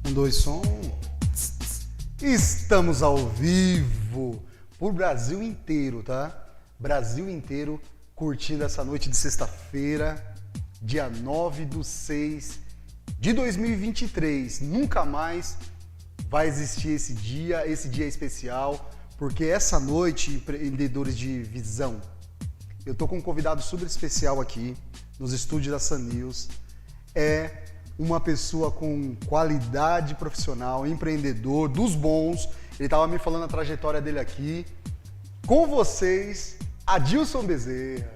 Um, dois, som. Estamos ao vivo por Brasil inteiro, tá? Brasil inteiro curtindo essa noite de sexta-feira, dia 9/6 de 2023. Nunca mais vai existir esse dia é especial, porque essa noite, empreendedores de visão, eu tô com um convidado super especial aqui nos estúdios da Sun News. É uma pessoa com qualidade profissional, empreendedor, dos bons. Ele estava me falando a trajetória dele aqui. Com vocês, Adilson Bezerra.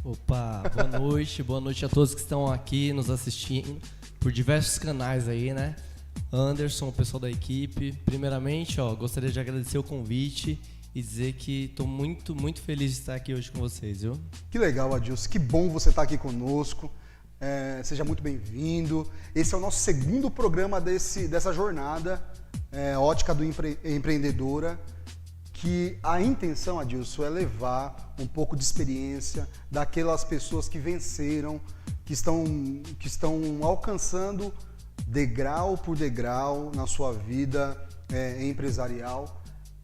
Opa, boa noite a todos que estão aqui nos assistindo por diversos canais aí, né? Anderson, o pessoal da equipe. Primeiramente, gostaria de agradecer o convite e dizer que estou muito, muito feliz de estar aqui hoje com vocês, viu? Que legal, Adilson. Que bom você estar aqui conosco. Seja muito bem-vindo. Esse é o nosso segundo programa dessa jornada ótica do empreendedora, que a intenção, Adilson, é levar um pouco de experiência daquelas pessoas que venceram, que estão alcançando degrau por degrau na sua vida empresarial.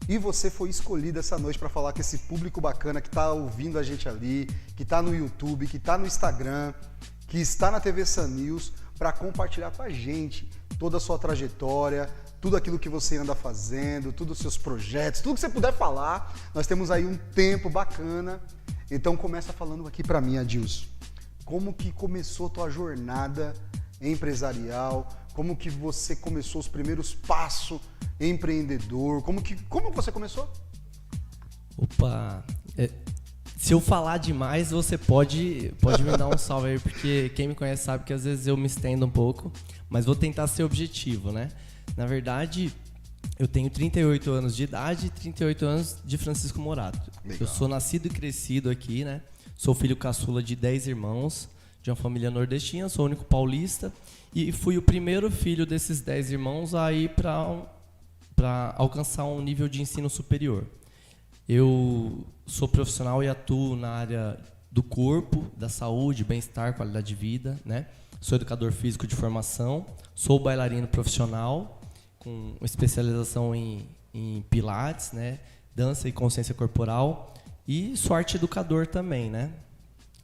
E você foi escolhido essa noite para falar com esse público bacana que está ouvindo a gente ali, que está no YouTube, que está no Instagram, que está na TV Sun News, para compartilhar com a gente toda a sua trajetória, tudo aquilo que você anda fazendo, todos os seus projetos, tudo que você puder falar. Nós temos aí um tempo bacana. Então começa falando aqui para mim, Adilson. Como que começou a tua jornada empresarial? Como que você começou os primeiros passos empreendedor? Como você começou? Opa, se eu falar demais, você pode me dar um salve aí, porque quem me conhece sabe que às vezes eu me estendo um pouco, mas vou tentar ser objetivo, né? Na verdade, eu tenho 38 anos de idade e 38 anos de Francisco Morato. Legal. Eu sou nascido e crescido aqui, né? Sou filho caçula de 10 irmãos, de uma família nordestina, sou o único paulista e fui o primeiro filho desses 10 irmãos a ir para alcançar um nível de ensino superior. Eu sou profissional e atuo na área do corpo, da saúde, bem-estar, qualidade de vida, né? Sou educador físico de formação, sou bailarino profissional, com especialização em pilates, né? Dança e consciência corporal, e sou arte educador também, né?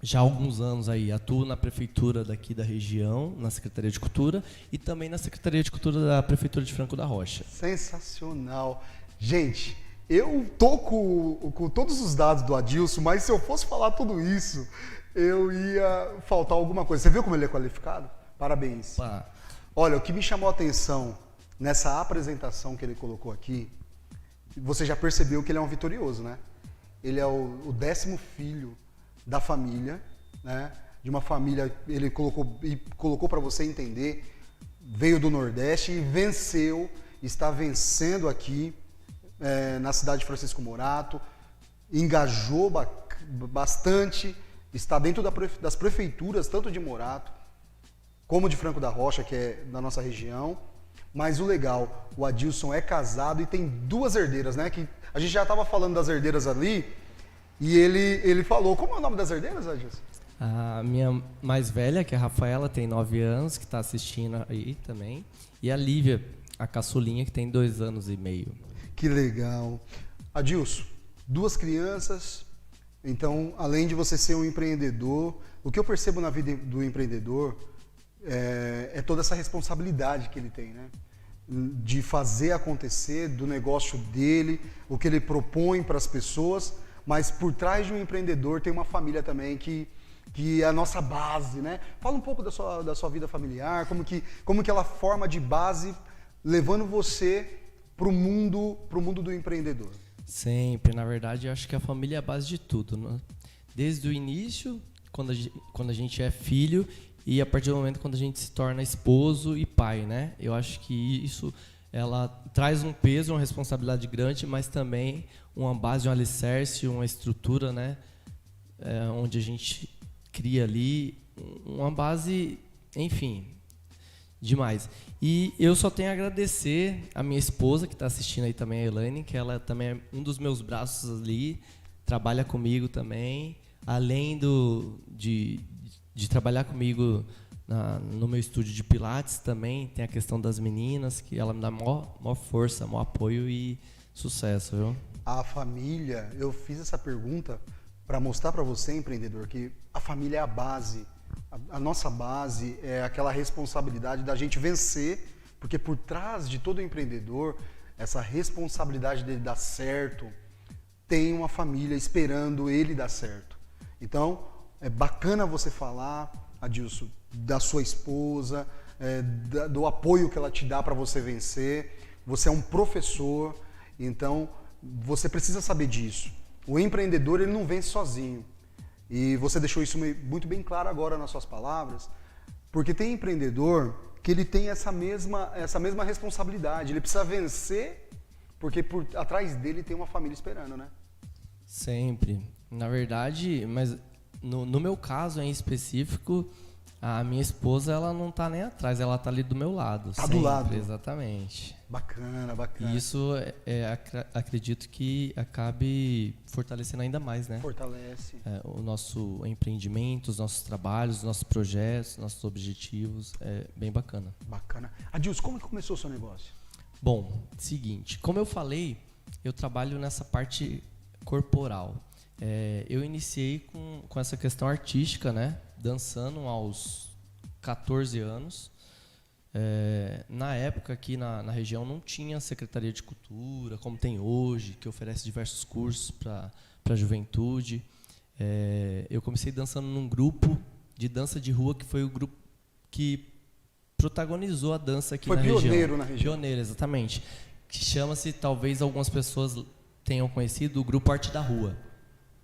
Já há alguns anos aí atuo na prefeitura daqui da região, na Secretaria de Cultura, e também na Secretaria de Cultura da Prefeitura de Franco da Rocha. Sensacional. Gente, eu tô com todos os dados do Adilson, mas se eu fosse falar tudo isso, eu ia faltar alguma coisa. Você viu como ele é qualificado? Parabéns. Opa. Olha, o que me chamou a atenção nessa apresentação que ele colocou aqui, você já percebeu que ele é um vitorioso, né? Ele é o 10º filho da família, né? De uma família, ele colocou para você entender, veio do Nordeste e venceu, está vencendo aqui na cidade de Francisco Morato, engajou bastante, está dentro das prefeituras, tanto de Morato como de Franco da Rocha, que é da nossa região. Mas o legal, o Adilson é casado e tem 2 herdeiras, né? Que a gente já estava falando das herdeiras ali, e ele falou, como é o nome das herdeiras, Adilson? A minha mais velha, que é a Rafaela, tem 9 anos, que está assistindo aí também. E a Lívia, a caçulinha, que tem 2 anos e meio. Que legal. Adilson, 2 crianças, então, além de você ser um empreendedor, o que eu percebo na vida do empreendedor é toda essa responsabilidade que ele tem, né? De fazer acontecer do negócio dele, o que ele propõe para as pessoas, mas por trás de um empreendedor tem uma família também que é a nossa base, né? Fala um pouco da sua vida familiar, como que ela forma de base, levando você para o mundo do empreendedor. Sempre, na verdade, eu acho que a família é a base de tudo, né? Desde o início, quando a gente é filho, e a partir do momento quando a gente se torna esposo e pai, né? Eu acho que isso, ela traz um peso, uma responsabilidade grande, mas também uma base, um alicerce, uma estrutura, né? Onde a gente cria ali uma base, enfim, demais. E eu só tenho a agradecer a minha esposa, que está assistindo aí também, a Elaine, que ela também é um dos meus braços ali, trabalha comigo também, além de trabalhar comigo no meu estúdio de Pilates também tem a questão das meninas, que ela me dá maior força, maior apoio e sucesso, viu? A família, eu fiz essa pergunta para mostrar para você, empreendedor, que a família é a base. A nossa base é aquela responsabilidade da gente vencer, porque por trás de todo empreendedor, essa responsabilidade dele dar certo, tem uma família esperando ele dar certo. Então, é bacana você falar, Adilson, da sua esposa, do apoio que ela te dá para você vencer. Você é um professor, então você precisa saber disso. O empreendedor, ele não vence sozinho. E você deixou isso muito bem claro agora nas suas palavras, porque tem empreendedor que ele tem essa mesma responsabilidade. Ele precisa vencer, porque por atrás dele tem uma família esperando, né? Sempre. Na verdade, mas no meu caso em específico, a minha esposa, ela não tá nem atrás, ela tá ali do meu lado. Tá sempre, do lado. Exatamente. Bacana, bacana. E isso, acredito que acabe fortalecendo ainda mais, né? Fortalece. O nosso empreendimento, os nossos trabalhos, os nossos projetos, nossos objetivos. É bem bacana. Bacana. Adilson, como é que começou o seu negócio? Bom, seguinte, como eu falei, eu trabalho nessa parte corporal. Eu iniciei com essa questão artística, né? Dançando aos 14 anos. Na época aqui na região não tinha Secretaria de Cultura, como tem hoje, que oferece diversos cursos para a juventude. Eu comecei dançando num grupo de dança de rua, que foi o grupo que protagonizou a dança aqui na região. Foi pioneiro na região. Pioneiro, exatamente. Que chama-se, talvez algumas pessoas tenham conhecido, o grupo Arte da Rua.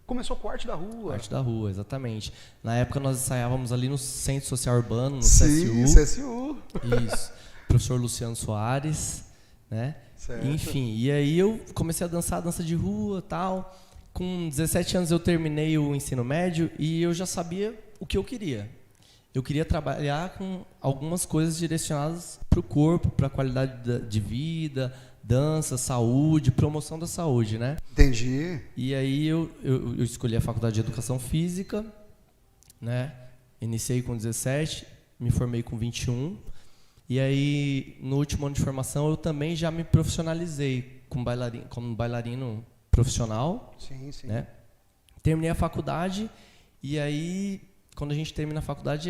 Começou com Arte da Rua. Arte da Rua, exatamente. Na época nós ensaiávamos ali no Centro Social Urbano, no Sim, CSU. Isso. Professor Luciano Soares, né? Certo. Enfim, e aí eu comecei a dançar dança de rua, tal. Com 17 anos eu terminei o ensino médio e eu já sabia o que eu queria. Eu queria trabalhar com algumas coisas direcionadas para o corpo, para a qualidade de vida, dança, saúde, promoção da saúde, né? Entendi. E aí eu escolhi a Faculdade de Educação Física, né? Iniciei com 17, me formei com 21. E aí, no último ano de formação, eu também já me profissionalizei como bailarino profissional. Sim, sim. Né? Terminei a faculdade e aí, quando a gente termina a faculdade,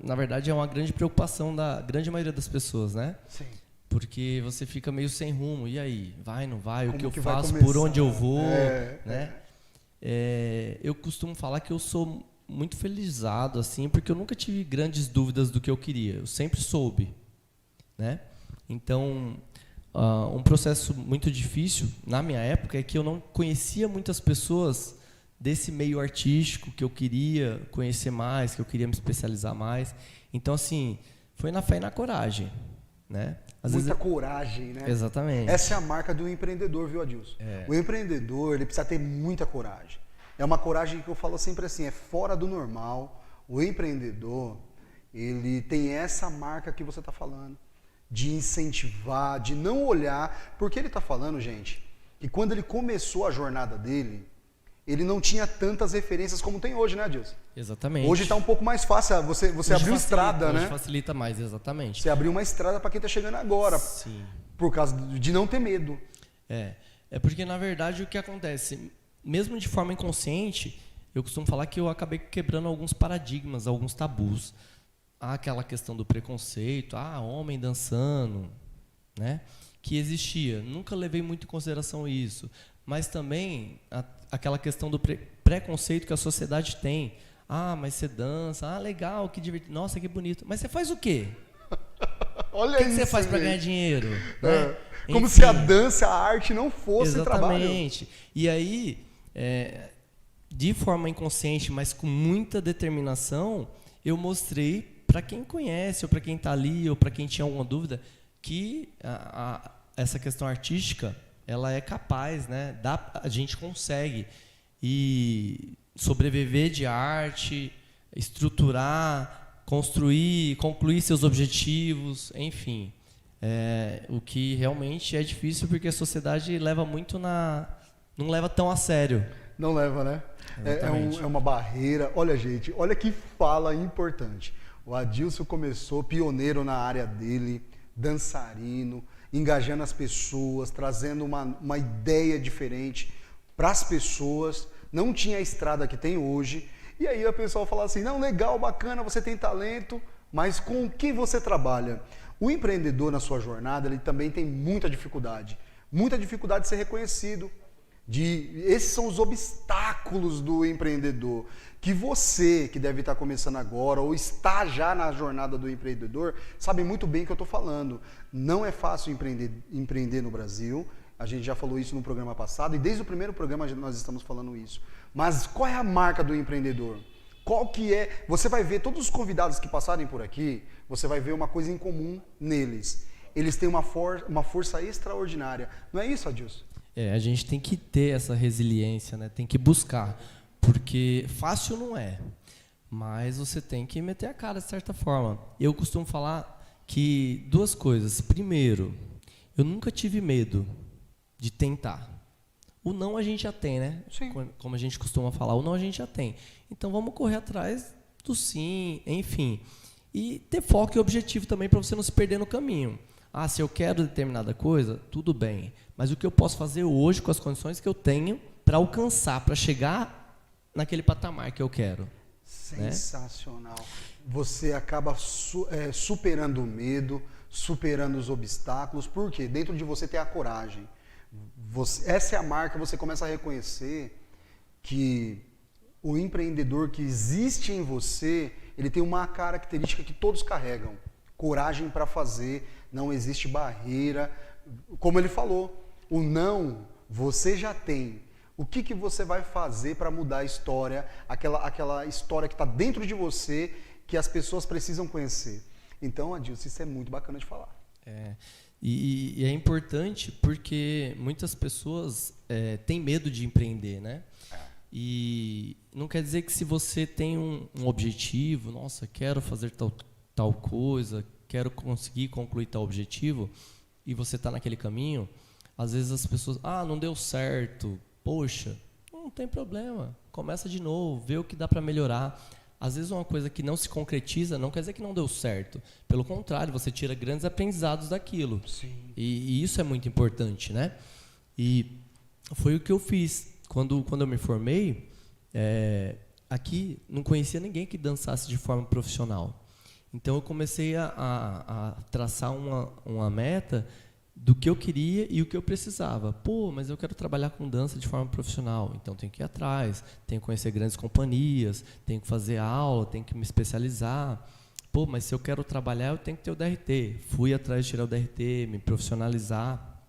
na verdade, é uma grande preocupação da grande maioria das pessoas, né? Sim. Porque você fica meio sem rumo. E aí? Vai, não vai? Como o que eu que vai faço? começar? Por onde eu vou? Né? Eu costumo falar que eu sou muito felizado, assim, porque eu nunca tive grandes dúvidas do que eu queria. Eu sempre soube. Né? Então, um processo muito difícil, na minha época, é que eu não conhecia muitas pessoas desse meio artístico, que eu queria conhecer mais, que eu queria me especializar mais. Então, assim, foi na fé e na coragem. Né? Muita coragem, né? Exatamente. Essa é a marca do empreendedor, viu, Adilson? O empreendedor, ele precisa ter muita coragem. É uma coragem que eu falo sempre assim, é fora do normal. O empreendedor, ele tem essa marca que você está falando, de incentivar, de não olhar. Porque ele está falando, gente, que quando ele começou a jornada dele, ele não tinha tantas referências como tem hoje, né, Adilson? Exatamente. Hoje está um pouco mais fácil, você abriu estrada, né? Hoje facilita mais, exatamente. Você abriu uma estrada para quem está chegando agora. Sim. Por causa de não ter medo. É porque, na verdade, o que acontece, mesmo de forma inconsciente, eu costumo falar que eu acabei quebrando alguns paradigmas, alguns tabus. Aquela questão do preconceito, homem dançando, né? Que existia. Nunca levei muito em consideração isso. Mas também aquela questão do preconceito que a sociedade tem. Mas você dança, legal, que divertido, nossa, que bonito. Mas você faz o quê? Olha o que isso, você faz para ganhar dinheiro? Né? Como Enfim, se a dança, a arte não fosse trabalho. Exatamente. E aí, de forma inconsciente, mas com muita determinação, eu mostrei para quem conhece, ou para quem está ali, ou para quem tinha alguma dúvida, que essa questão artística, ela é capaz, né? A gente consegue e sobreviver de arte, estruturar, construir, concluir seus objetivos, enfim. O que realmente é difícil porque a sociedade leva muito não leva tão a sério. Não leva, né? É uma barreira. Olha, gente, olha que fala importante. O Adilson começou pioneiro na área dele, dançarino, engajando as pessoas, trazendo uma ideia diferente para as pessoas. Não tinha a estrada que tem hoje. E aí a pessoa fala assim, não, legal, bacana, você tem talento, mas com o que você trabalha? O empreendedor na sua jornada, ele também tem muita dificuldade de ser reconhecido. Esses são os obstáculos do empreendedor, que você, que deve estar começando agora, ou está já na jornada do empreendedor, sabe muito bem o que eu estou falando. Não é fácil empreender no Brasil, a gente já falou isso no programa passado, e desde o primeiro programa nós estamos falando isso. Mas qual é a marca do empreendedor? Qual que é? Você vai ver todos os convidados que passarem por aqui, você vai ver uma coisa em comum neles. Eles têm uma força extraordinária. Não é isso, Adilson? A gente tem que ter essa resiliência, né? Tem que buscar, porque fácil não é, mas você tem que meter a cara de certa forma. Eu costumo falar que duas coisas. Primeiro, eu nunca tive medo de tentar. O não a gente já tem, né? Sim. Como a gente costuma falar, o não a gente já tem. Então vamos correr atrás do sim, enfim. E ter foco e objetivo também para você não se perder no caminho. Ah, se eu quero determinada coisa, tudo bem. Mas o que eu posso fazer hoje com as condições que eu tenho para alcançar, para chegar naquele patamar que eu quero? Sensacional. Né? Você acaba superando o medo, superando os obstáculos, porque dentro de você tem a coragem. Essa é a marca, você começa a reconhecer que o empreendedor que existe em você, ele tem uma característica que todos carregam. Coragem para fazer, não existe barreira. Como ele falou, o não você já tem. O que você vai fazer para mudar a história, aquela história que está dentro de você, que as pessoas precisam conhecer. Então, Adilson, isso é muito bacana de falar. E é importante porque muitas pessoas têm medo de empreender, né? E não quer dizer que se você tem um objetivo, nossa, quero fazer tal coisa, quero conseguir concluir tal objetivo, e você está naquele caminho, às vezes as pessoas, não deu certo, poxa, não tem problema, começa de novo, vê o que dá para melhorar. Às vezes uma coisa que não se concretiza não quer dizer que não deu certo, pelo contrário, você tira grandes aprendizados daquilo. Sim. E isso é muito importante, né? E foi o que eu fiz. Quando eu me formei, aqui não conhecia ninguém que dançasse de forma profissional. Então eu comecei a traçar uma meta do que eu queria e o que eu precisava. Mas eu quero trabalhar com dança de forma profissional, então tenho que ir atrás, tenho que conhecer grandes companhias, tenho que fazer aula, tenho que me especializar. Mas se eu quero trabalhar, eu tenho que ter o DRT. Fui atrás de tirar o DRT, me profissionalizar.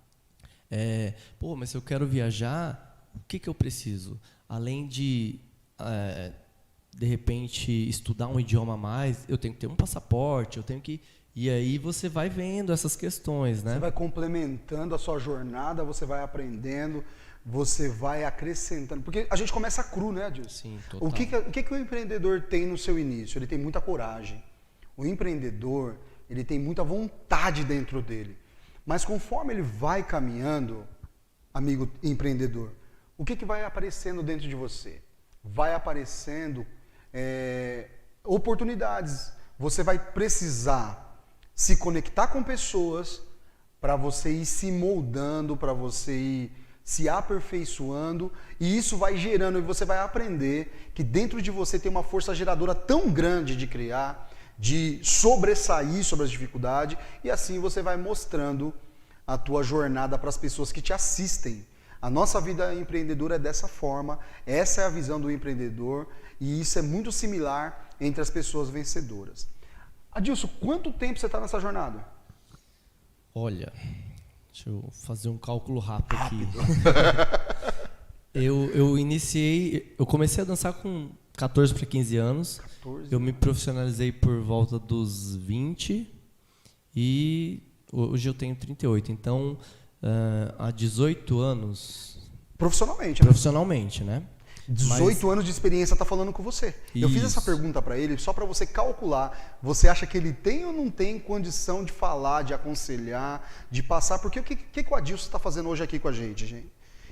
Mas se eu quero viajar, o que eu preciso? Além de repente, estudar um idioma a mais, eu tenho que ter um passaporte, eu tenho que... E aí você vai vendo essas questões, né? Você vai complementando a sua jornada, você vai aprendendo, você vai acrescentando. Porque a gente começa cru, né, Adilson? Sim, total. O que o empreendedor tem no seu início? Ele tem muita coragem. O empreendedor, ele tem muita vontade dentro dele. Mas conforme ele vai caminhando, amigo empreendedor, o que vai aparecendo dentro de você? Vai aparecendo oportunidades. Você vai precisar se conectar com pessoas para você ir se moldando, para você ir se aperfeiçoando, e isso vai gerando, e você vai aprender que dentro de você tem uma força geradora tão grande de criar, de sobressair sobre as dificuldades, e assim você vai mostrando a tua jornada para as pessoas que te assistem. A nossa vida empreendedora é dessa forma, essa é a visão do empreendedor, e isso é muito similar entre as pessoas vencedoras. Adilson, quanto tempo você está nessa jornada? Olha, deixa eu fazer um cálculo rápido aqui. Eu comecei a dançar com 14 para 15 anos. Eu me profissionalizei por volta dos 20 e hoje eu tenho 38. Então, há 18 anos... Profissionalmente, né? Profissionalmente, né? 18 anos de experiência está falando com você. Eu fiz essa pergunta para ele só para você calcular. Você acha que ele tem ou não tem condição de falar, de aconselhar, de passar? Porque o que o Adilson está fazendo hoje aqui com a gente?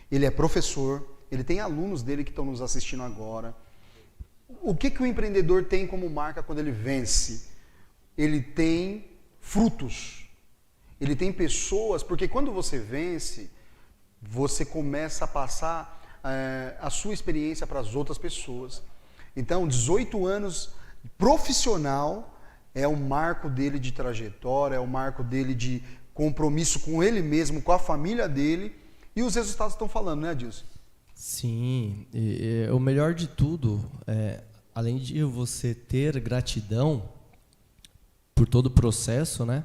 Ele é professor, ele tem alunos dele que estão nos assistindo agora. O que o empreendedor tem como marca quando ele vence? ele tem frutos. Ele tem pessoas, porque quando você vence, você começa a passar a sua experiência para as outras pessoas. Então, 18 anos profissional é o marco dele de trajetória, é o marco dele de compromisso com ele mesmo, com a família dele, e os resultados estão falando, né, Adilson? Sim, o melhor de tudo, além de você ter gratidão por todo o processo, né,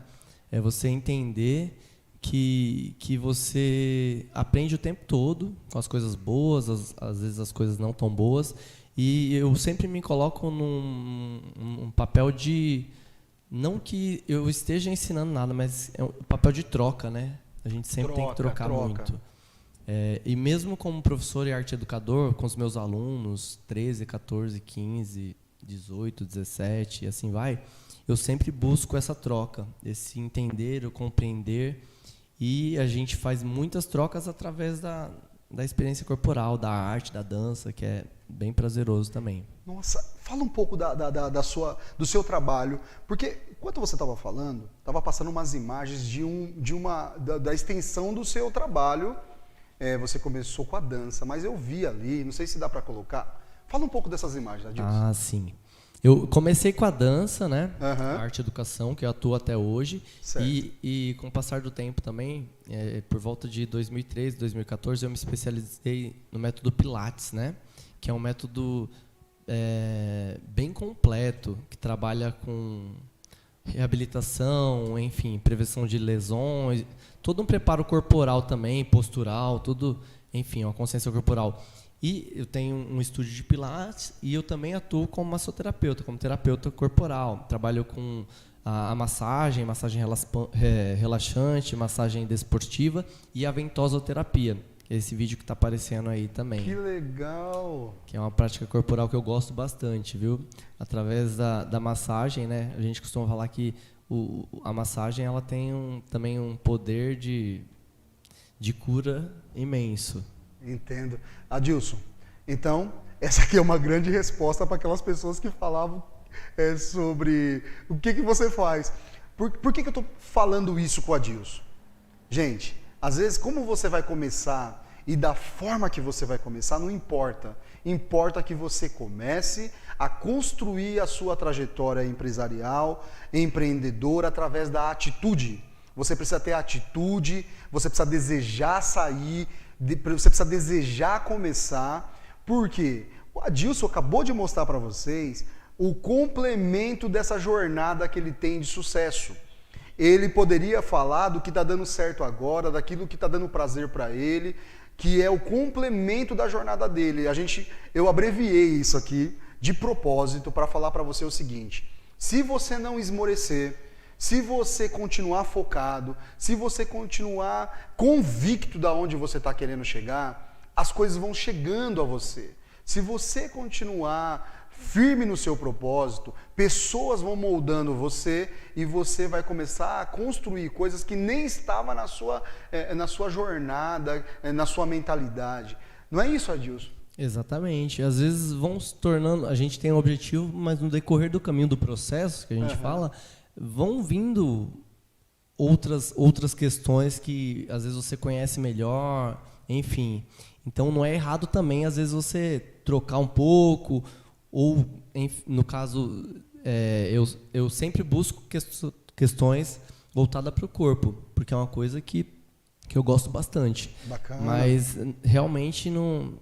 é você entender que você aprende o tempo todo com as coisas boas, às vezes as coisas não tão boas, e eu sempre me coloco num papel de, não que eu esteja ensinando nada, mas é um papel de troca, né? A gente sempre tem que trocar muito. E mesmo como professor e arte educador, com os meus alunos, 13, 14, 15, 18, 17 e assim vai, eu sempre busco essa troca, esse entender, o compreender, e a gente faz muitas trocas através da experiência corporal, da arte, da dança, que é bem prazeroso também. Nossa, fala um pouco do seu trabalho, porque enquanto você estava falando, estava passando umas imagens da extensão do seu trabalho. Você começou com a dança, mas eu vi ali, não sei se dá para colocar. Fala um pouco dessas imagens, Adilson. Ah, sim. Eu comecei com a dança, né? Uhum. A arte e educação, que eu atuo até hoje. Certo. E com o passar do tempo também, por volta de 2013, 2014, eu me especializei no método Pilates, né? Que é um método bem completo, que trabalha com reabilitação, enfim, prevenção de lesões, todo um preparo corporal também, postural, tudo, enfim, uma consciência corporal. E eu tenho um estúdio de Pilates e eu também atuo como massoterapeuta, como terapeuta corporal. Trabalho com a massagem relaxante, massagem desportiva e a ventosoterapia. Esse vídeo que está aparecendo aí também. Que legal! Que é uma prática corporal que eu gosto bastante, viu? Através da massagem, né? A gente costuma falar que a massagem ela tem também um poder de cura imenso. Entendo. Adilson, então, essa aqui é uma grande resposta para aquelas pessoas que falavam sobre o que você faz. Por que eu estou falando isso com o Adilson? Gente, às vezes, como você vai começar e da forma que você vai começar, não importa. Importa que você comece a construir a sua trajetória empresarial, empreendedora, através da atitude. Você precisa ter atitude, você precisa desejar sair, você precisa desejar começar. Por quê? O Adilson acabou de mostrar para vocês o complemento dessa jornada que ele tem de sucesso. Ele poderia falar do que está dando certo agora, daquilo que está dando prazer para ele, que é o complemento da jornada dele. Eu abreviei isso aqui de propósito para falar para você o seguinte: se você não esmorecer, se você continuar focado, se você continuar convicto de onde você está querendo chegar, as coisas vão chegando a você. Se você continuar firme no seu propósito, pessoas vão moldando você e você vai começar a construir coisas que nem estavam na sua jornada, na sua mentalidade. Não é isso, Adilson? Exatamente. Às vezes vão se tornando, a gente tem um objetivo, mas no decorrer do caminho do processo, que a gente fala, vão vindo outras questões que às vezes você conhece melhor, enfim. Então não é errado também, às vezes, você trocar um pouco, ou, no caso, eu sempre busco questões voltadas para o corpo, porque é uma coisa que eu gosto bastante. Bacana. Mas realmente não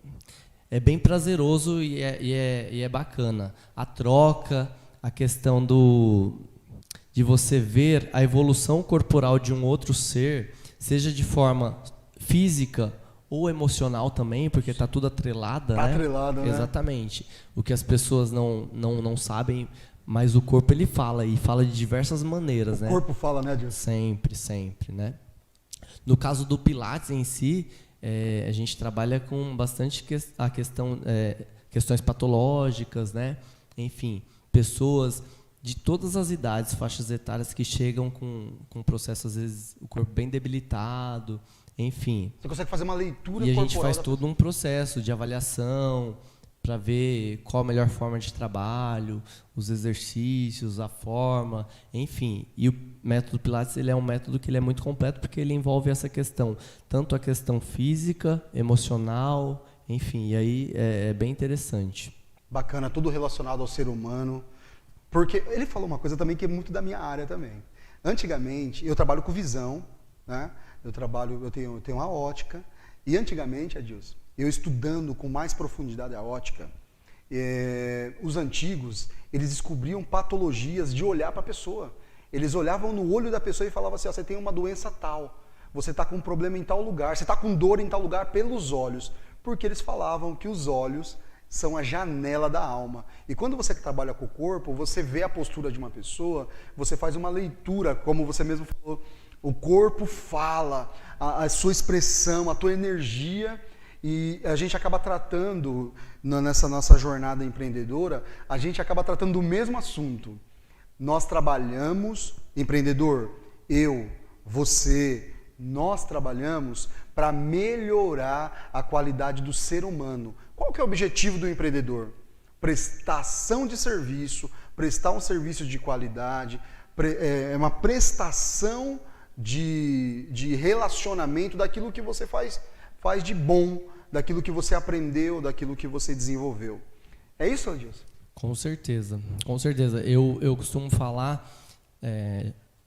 é bem prazeroso e é bacana. A troca, a questão de você ver a evolução corporal de um outro ser, seja de forma física ou emocional também, porque está tudo atrelado, né? Atrelado, né? Exatamente. O que as pessoas não sabem, mas o corpo ele fala, e fala de diversas maneiras, né? O corpo fala, né, Adilson? Sempre, sempre, né? No caso do Pilates em si, a gente trabalha com bastante questões patológicas, né? Enfim, pessoas de todas as idades, faixas etárias que chegam com processo, às vezes, o corpo bem debilitado, enfim. Você consegue fazer uma leitura corporal. E a gente faz todo um processo de avaliação, para ver qual a melhor forma de trabalho, os exercícios, a forma, enfim. E o método Pilates, ele é um método que ele é muito completo porque ele envolve essa questão, tanto a questão física, emocional, enfim, e aí é bem interessante. Bacana, tudo relacionado ao ser humano. Porque ele falou uma coisa também que é muito da minha área também. Antigamente, eu trabalho com visão, né? Eu tenho uma ótica, e antigamente, Adilson, eu estudando com mais profundidade a ótica, os antigos, eles descobriam patologias de olhar para a pessoa. Eles olhavam no olho da pessoa e falavam assim, você tem uma doença tal, você está com um problema em tal lugar, você está com dor em tal lugar pelos olhos. Porque eles falavam que os olhos são a janela da alma. E quando você trabalha com o corpo, você vê a postura de uma pessoa, você faz uma leitura, como você mesmo falou, o corpo fala, a sua expressão, a tua energia. E a gente acaba tratando, nessa nossa jornada empreendedora, a gente acaba tratando do mesmo assunto. Nós trabalhamos, empreendedor, eu, você, nós trabalhamos para melhorar a qualidade do ser humano. Qual que é o objetivo do empreendedor? Prestação de serviço, prestar um serviço de qualidade, é uma prestação de relacionamento daquilo que você faz de bom, daquilo que você aprendeu, daquilo que você desenvolveu. É isso, Adilson? Com certeza, com certeza. Eu costumo falar,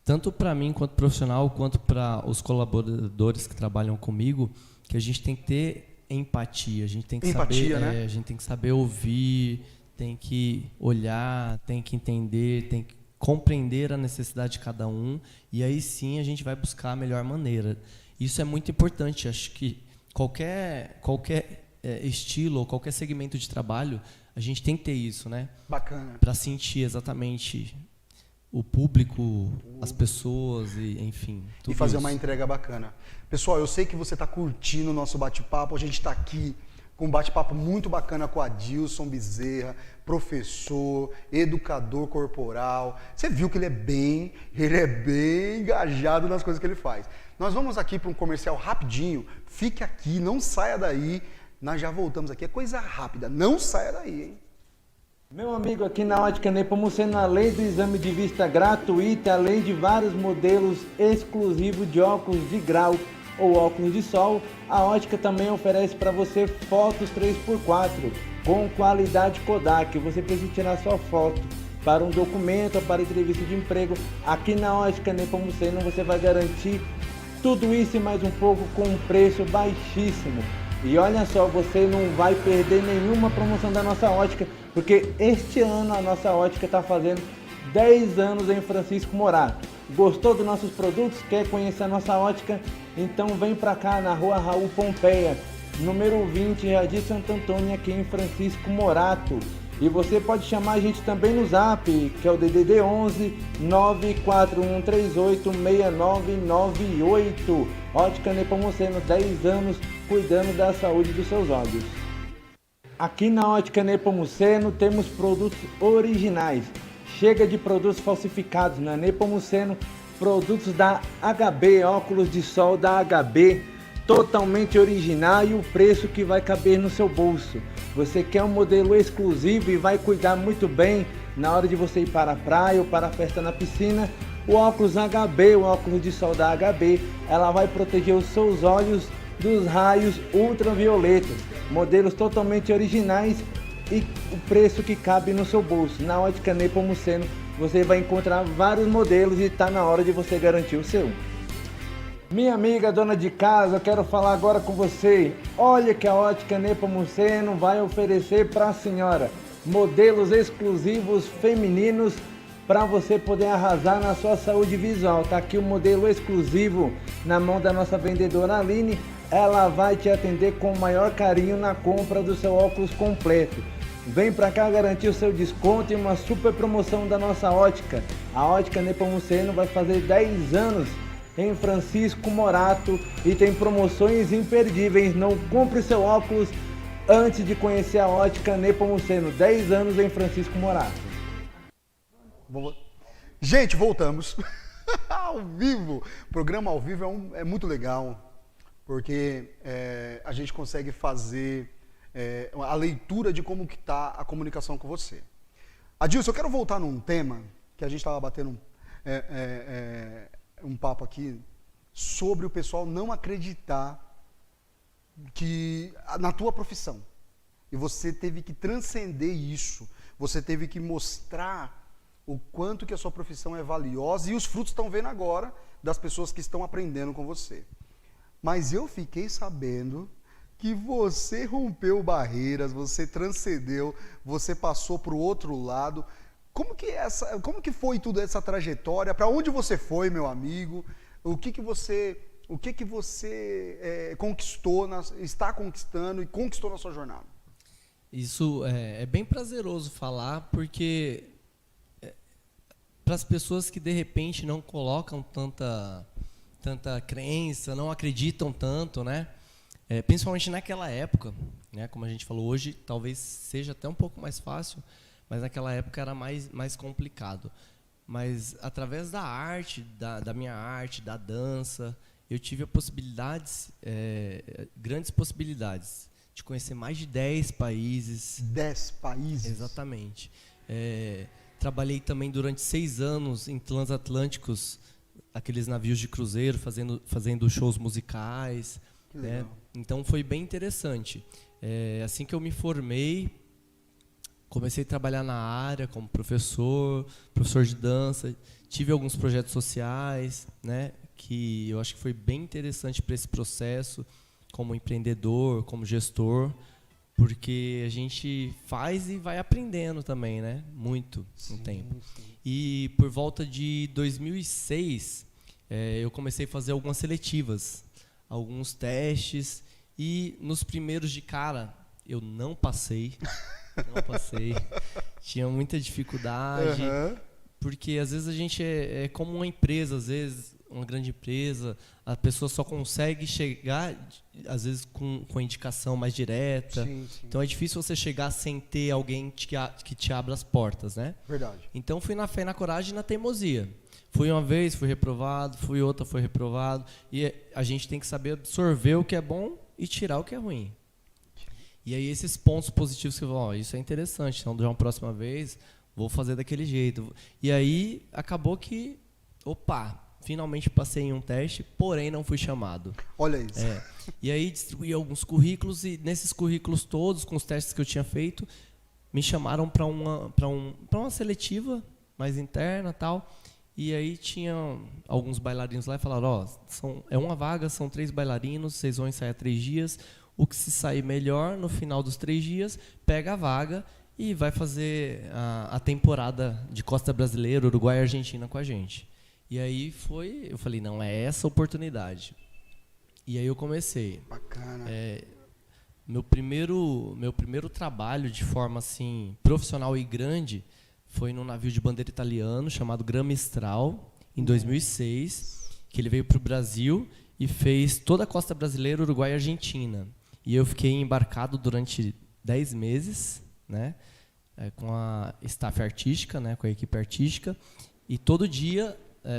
tanto para mim quanto profissional, quanto para os colaboradores que trabalham comigo, que a gente tem que ter empatia, a gente tem que empatia, saber, né? A gente tem que saber ouvir, tem que olhar, tem que entender, tem que compreender a necessidade de cada um, e aí sim a gente vai buscar a melhor maneira. Isso é muito importante. Acho que qualquer estilo ou qualquer segmento de trabalho, a gente tem que ter isso, né? Bacana. Para sentir exatamente o público, as pessoas, e enfim. E fazer isso. uma entrega bacana. Pessoal, eu sei que você está curtindo o nosso bate-papo. A gente está aqui com um bate-papo muito bacana com a Adilson Bezerra, professor, educador corporal. Você viu que ele é bem engajado nas coisas que ele faz. Nós vamos aqui para um comercial rapidinho. Fique aqui, não saia daí. Nós já voltamos aqui. É coisa rápida, não saia daí, hein? Meu amigo, aqui na Ótica Nepomuceno, além do exame de vista gratuito, além de vários modelos exclusivos de óculos de grau ou óculos de sol, a Ótica também oferece para você fotos 3x4 com qualidade Kodak. Você precisa tirar sua foto para um documento ou para entrevista de emprego. Aqui na Ótica Nepomuceno você vai garantir tudo isso e mais um pouco com um preço baixíssimo. E olha só, você não vai perder nenhuma promoção da nossa ótica, porque este ano a nossa ótica está fazendo 10 anos em Francisco Morato. Gostou dos nossos produtos? Quer conhecer a nossa ótica? Então vem para cá na rua Raul Pompeia, número 20, Jardim Santo Antônio, aqui em Francisco Morato. E você pode chamar a gente também no Zap, que é o DDD 11 94138 6998. Ótica Nepomuceno, 10 anos cuidando da saúde dos seus olhos. Aqui na Ótica Nepomuceno temos produtos originais. Chega de produtos falsificados na Nepomuceno, produtos da HB, óculos de sol da HB, totalmente original e o preço que vai caber no seu bolso. Você quer um modelo exclusivo e vai cuidar muito bem na hora de você ir para a praia ou para a festa na piscina. O óculos HB, o óculos de sol da HB, ela vai proteger os seus olhos dos raios ultravioletas. Modelos totalmente originais e o preço que cabe no seu bolso. Na Ótica Nepomuceno você vai encontrar vários modelos e está na hora de você garantir o seu. Minha amiga dona de casa, eu quero falar agora com você. Olha que a Ótica Nepomuceno vai oferecer para a senhora modelos exclusivos femininos para você poder arrasar na sua saúde visual. Tá aqui o modelo exclusivo na mão da nossa vendedora Aline. Ela vai te atender com o maior carinho na compra do seu óculos completo. Vem para cá garantir o seu desconto e uma super promoção da nossa ótica. A Ótica Nepomuceno vai fazer 10 anos em Francisco Morato e tem promoções imperdíveis. Não compre seu óculos antes de conhecer a Ótica Nepomuceno. 10 anos em Francisco Morato. Gente, voltamos. Ao vivo. O programa ao vivo é muito legal, porque a gente consegue fazer a leitura de como que está a comunicação com você. Adilson, eu quero voltar num tema que a gente estava batendo um papo aqui sobre o pessoal não acreditar na tua profissão. E você teve que transcender isso. Você teve que mostrar o quanto que a sua profissão é valiosa, e os frutos estão vendo agora das pessoas que estão aprendendo com você. Mas eu fiquei sabendo que você rompeu barreiras, você transcendeu, você passou para o outro lado. Como que foi toda essa trajetória? Para onde você foi, meu amigo? O que você conquistou, está conquistando e conquistou na sua jornada? Isso é bem prazeroso falar, porque para as pessoas que de repente não colocam tanta crença, não acreditam tanto, né? Principalmente naquela época, né? Como a gente falou, hoje talvez seja até um pouco mais fácil, mas naquela época era mais complicado. Mas através da arte, da minha arte, da dança, eu tive grandes possibilidades de conhecer mais de 10 países. 10 países? Exatamente. Trabalhei também durante 6 anos em transatlânticos, aqueles navios de cruzeiro, fazendo shows musicais. Que legal. Né? Então foi bem interessante. Assim que eu me formei, comecei a trabalhar na área como professor de dança. Tive alguns projetos sociais, né, que eu acho que foi bem interessante para esse processo, como empreendedor, como gestor, porque a gente faz e vai aprendendo também, né? Muito no tempo. Sim. E por volta de 2006, eu comecei a fazer algumas seletivas, alguns testes, e nos primeiros de cara eu não passei. Tinha muita dificuldade, porque às vezes a gente é como uma empresa, às vezes uma grande empresa, a pessoa só consegue chegar, às vezes, com indicação mais direta. Sim. Então é difícil você chegar sem ter alguém que te abra as portas, né? Verdade. Então fui na fé, na coragem e na teimosia. Fui uma vez, fui reprovado, fui outra, fui reprovado. E a gente tem que saber absorver o que é bom e tirar o que é ruim. E aí esses pontos positivos que eu falo, isso é interessante, então de uma próxima vez vou fazer daquele jeito. E aí acabou que, finalmente passei em um teste, porém não fui chamado. Olha isso. E aí distribuí alguns currículos, e nesses currículos todos, com os testes que eu tinha feito, me chamaram para uma seletiva mais interna e tal. E aí tinha alguns bailarinos lá e falaram, é uma vaga, são 3 bailarinos, vocês vão ensaiar 3 dias. O que se sair melhor no final dos 3 dias, pega a vaga e vai fazer a temporada de Costa Brasileira, Uruguai e Argentina com a gente. E aí eu falei, não, é essa a oportunidade. E aí eu comecei. Bacana. Meu primeiro trabalho de forma assim profissional e grande foi num navio de bandeira italiano chamado Gran Mistral, em 2006, que ele veio para o Brasil e fez toda a costa brasileira, Uruguai e Argentina. E eu fiquei embarcado durante 10 meses, né, com a staff artística, né, com a equipe artística, e todo dia,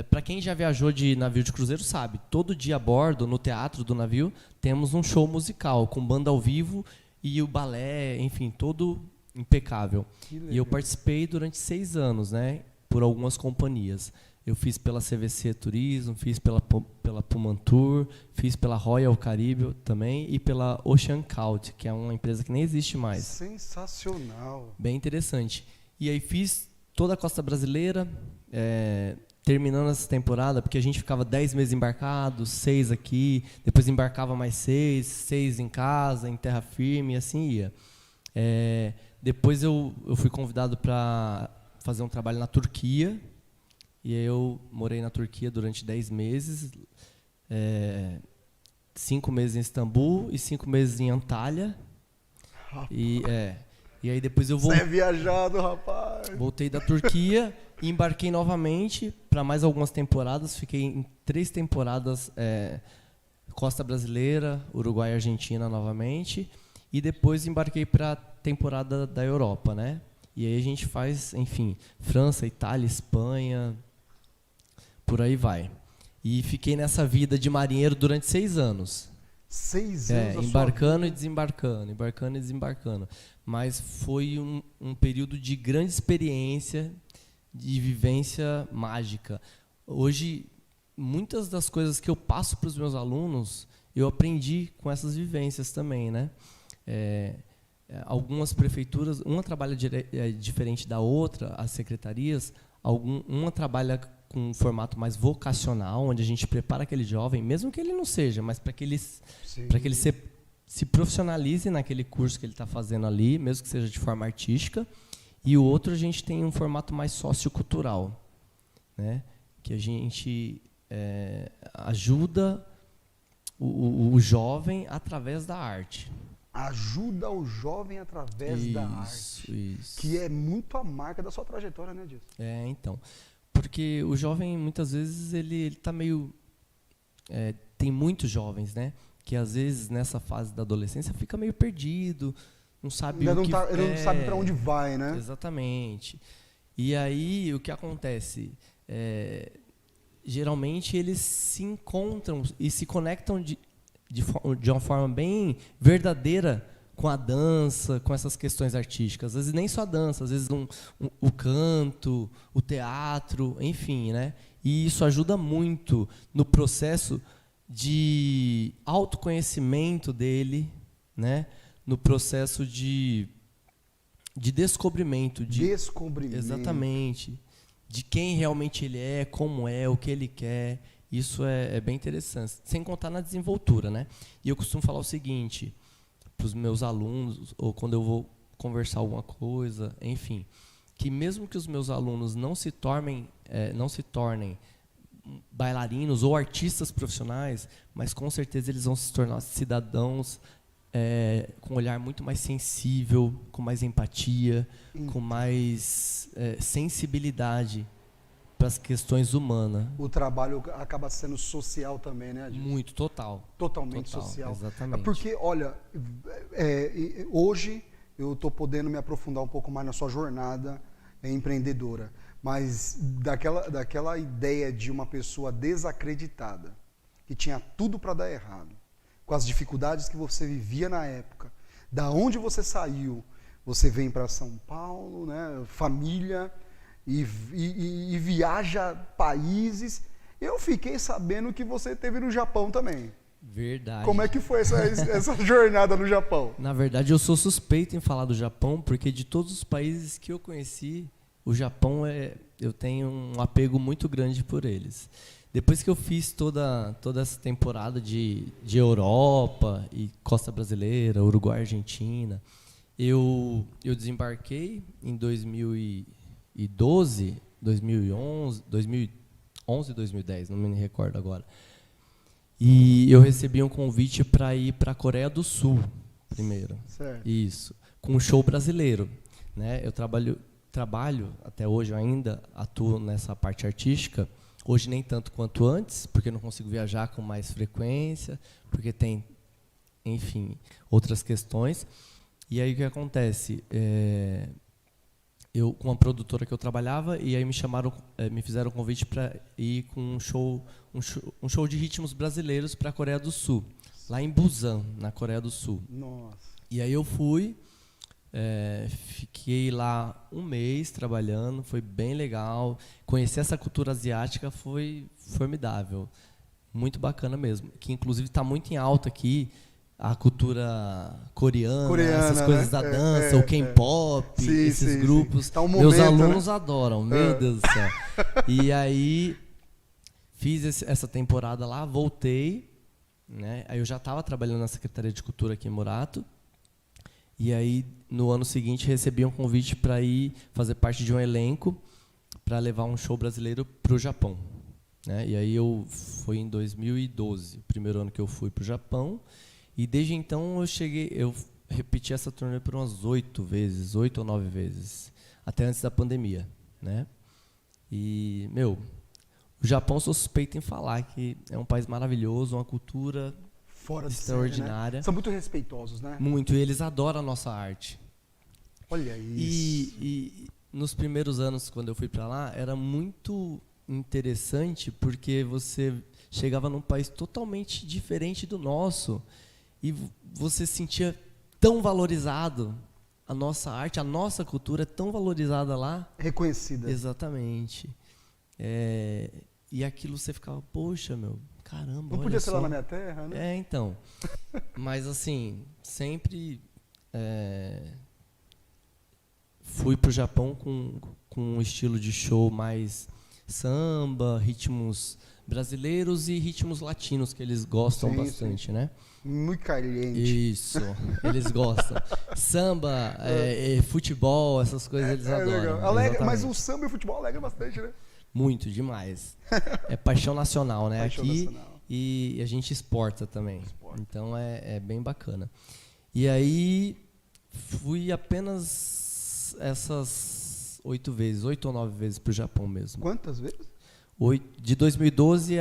para quem já viajou de navio de cruzeiro sabe, todo dia a bordo, no teatro do navio, temos um show musical, com banda ao vivo e o balé, enfim, todo impecável. E eu participei durante 6 anos, né, por algumas companhias. Eu fiz pela CVC Turismo, fiz pela Pumantur, fiz pela Royal Caribbean também e pela Ocean Cloud, que é uma empresa que nem existe mais. Sensacional. Bem interessante. E aí fiz toda a costa brasileira, terminando essa temporada, porque a gente ficava 10 meses embarcado, 6 aqui, depois embarcava mais 6 em casa, em terra firme, e assim ia. Depois eu fui convidado para fazer um trabalho na Turquia, e aí eu morei na Turquia durante 10 meses, 5 meses em Istambul e 5 meses em Antalya. E aí depois eu voltei. Você é viajado, rapaz! Voltei da Turquia e embarquei novamente para mais algumas temporadas. Fiquei em 3 temporadas, Costa Brasileira, Uruguai e Argentina novamente. E depois embarquei para a temporada da Europa, né? E aí a gente faz, enfim, França, Itália, Espanha, por aí vai. E fiquei nessa vida de marinheiro durante 6 anos. 6 anos da sua embarcando vida. e desembarcando, embarcando e desembarcando. Mas foi um período de grande experiência, de vivência mágica. Hoje, muitas das coisas que eu passo para os meus alunos, eu aprendi com essas vivências também, né? Algumas prefeituras, uma trabalha diferente da outra, as secretarias, uma trabalha com um formato mais vocacional, onde a gente prepara aquele jovem, mesmo que ele não seja, mas para que ele se profissionalize naquele curso que ele está fazendo ali, mesmo que seja de forma artística. E o outro, a gente tem um formato mais sociocultural, né? Que a gente ajuda o jovem através da arte. Ajuda o jovem através da arte. Isso. Que é muito a marca da sua trajetória, né, Disso? Então. Porque o jovem, muitas vezes, ele tá meio... tem muitos jovens, né? Que, às vezes, nessa fase da adolescência, fica meio perdido, não sabe ele que... Ele não sabe para onde vai, né? Exatamente. E aí, o que acontece? Geralmente, eles se encontram e se conectam de uma forma bem verdadeira com a dança, com essas questões artísticas. Às vezes nem só a dança, às vezes o canto, o teatro, enfim, né? E isso ajuda muito no processo de autoconhecimento dele, né? No processo de descobrimento. Descobrimento. Exatamente. De quem realmente ele é, como é, o que ele quer. Isso é bem interessante. Sem contar na desenvoltura, né? E eu costumo falar o seguinte para os meus alunos, ou quando eu vou conversar alguma coisa, enfim, que mesmo que os meus alunos não se tornem bailarinos ou artistas profissionais, mas com certeza eles vão se tornar cidadãos com um olhar muito mais sensível, com mais empatia, com mais sensibilidade para as questões humanas. O trabalho acaba sendo social também, né, Adilson? Muito, total. Totalmente social. Exatamente. Porque, olha, hoje eu estou podendo me aprofundar um pouco mais na sua jornada empreendedora, mas daquela ideia de uma pessoa desacreditada, que tinha tudo para dar errado, com as dificuldades que você vivia na época, da onde você saiu, você vem para São Paulo, né, família... E viaja países. Eu fiquei sabendo que você esteve no Japão também. Verdade. Como é que foi essa jornada no Japão? Na verdade, eu sou suspeito em falar do Japão, porque de todos os países que eu conheci, o Japão eu tenho um apego muito grande por eles. Depois que eu fiz toda essa temporada de Europa e Costa Brasileira, Uruguai, Argentina, eu desembarquei em 2012, 2011, 2010, não me recordo agora. E eu recebi um convite para ir para a Coreia do Sul, primeiro. Certo. Isso, com um show brasileiro, né? Eu trabalho até hoje, eu ainda atuo nessa parte artística. Hoje nem tanto quanto antes, porque eu não consigo viajar com mais frequência, porque tem, enfim, outras questões. E aí o que acontece? Eu com uma produtora que eu trabalhava, e aí me fizeram um convite para ir com um show de ritmos brasileiros para a Coreia do Sul, lá em Busan, na Coreia do Sul. Nossa. E aí eu fui, fiquei lá um mês trabalhando, foi bem legal. Conhecer essa cultura asiática foi formidável, muito bacana mesmo. Que inclusive está muito em alta aqui, a cultura coreana, essas coisas, né? Da dança, o K-pop, esses grupos. Tá um momento, meus alunos, né? Adoram, meu É. Deus do céu. E aí fiz essa temporada lá, voltei, né? Aí eu já estava trabalhando na Secretaria de Cultura aqui em Morato. E aí, no ano seguinte, recebi um convite para ir fazer parte de um elenco para levar um show brasileiro para o Japão, né? E aí foi em 2012, o primeiro ano que eu fui para o Japão. E desde então eu repeti essa turnê por umas 8 ou 9 vezes, até antes da pandemia, né? E, o Japão, sou suspeito em falar que é um país maravilhoso, uma cultura Fora de extraordinária. série, né? São muito respeitosos, né? Muito, e eles adoram a nossa arte. Olha isso. E nos primeiros anos, quando eu fui para lá, era muito interessante, porque você chegava num país totalmente diferente do nosso e você se sentia tão valorizado. A nossa arte, a nossa cultura é tão valorizada lá. Reconhecida. Exatamente. E aquilo você ficava, poxa, meu, caramba, não podia ser lá na minha terra, né? Então. Mas assim, sempre fui pro Japão com um estilo de show mais samba, ritmos brasileiros e ritmos latinos, que eles gostam bastante, né? Muito caliente. Isso, eles gostam. Samba, futebol, essas coisas eles adoram. Alegra, mas o samba e o futebol alegram bastante, né? Muito, demais. É paixão nacional, né? Paixão aqui nacional. E a gente exporta também. Então é bem bacana. E aí fui apenas essas 8 ou 9 vezes para o Japão mesmo. Quantas vezes? De 2012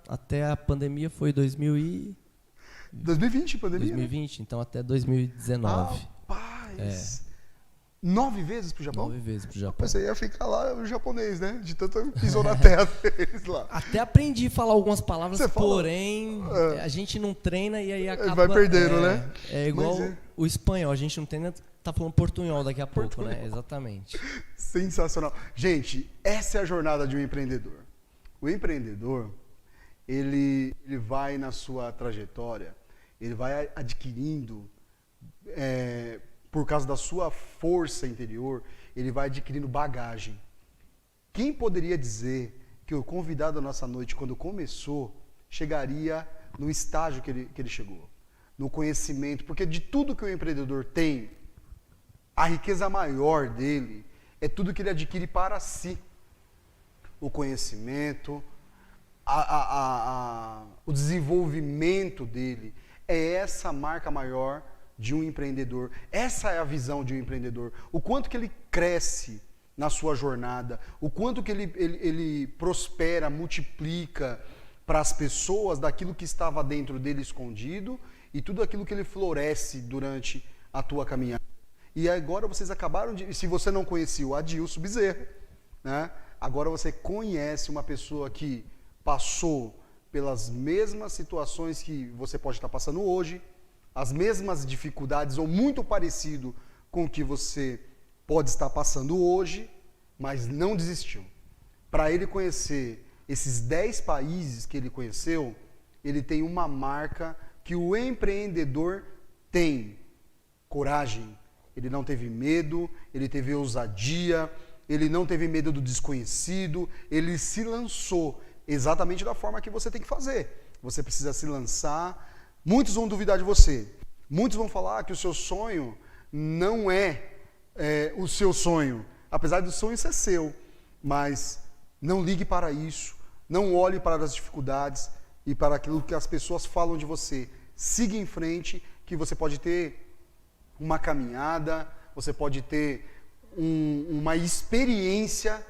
até a pandemia foi 2020, pandemia? 2020, então até 2019. Rapaz! 9 vezes pro Japão? 9 vezes pro Japão. Você ia ficar lá no japonês, né? De tanto pisou na terra deles lá. Até aprendi a falar algumas palavras, Você fala? Porém, a gente não treina e aí acaba... Vai perdendo, né? É igual o espanhol, a gente não treina, tá falando portunhol daqui a pouco, né? Exatamente. Sensacional. Gente, essa é a jornada de um empreendedor. O empreendedor, ele vai na sua trajetória, ele vai adquirindo, por causa da sua força interior, ele vai adquirindo bagagem. Quem poderia dizer que o convidado da nossa noite, quando começou, chegaria no estágio que ele chegou? No conhecimento, porque de tudo que o empreendedor tem, a riqueza maior dele é tudo que ele adquire para si. O conhecimento, o desenvolvimento dele, é essa marca maior de um empreendedor. Essa é a visão de um empreendedor. O quanto que ele cresce na sua jornada, o quanto que ele prospera, multiplica para as pessoas daquilo que estava dentro dele escondido e tudo aquilo que ele floresce durante a tua caminhada. E agora vocês acabaram de... Se você não conhecia o Adilson Bezerra, né? Agora você conhece uma pessoa que passou pelas mesmas situações que você pode estar passando hoje, as mesmas dificuldades ou muito parecido com o que você pode estar passando hoje, mas não desistiu. Para ele conhecer esses 10 países que ele conheceu, ele tem uma marca que o empreendedor tem: coragem. Ele não teve medo, ele teve ousadia, ele não teve medo do desconhecido, ele se lançou exatamente da forma que você tem que fazer. Você precisa se lançar. Muitos vão duvidar de você. Muitos vão falar que o seu sonho não é o seu sonho, apesar do sonho ser seu. Mas não ligue para isso, não olhe para as dificuldades e para aquilo que as pessoas falam de você. Siga em frente, que você pode ter uma caminhada, você pode ter uma experiência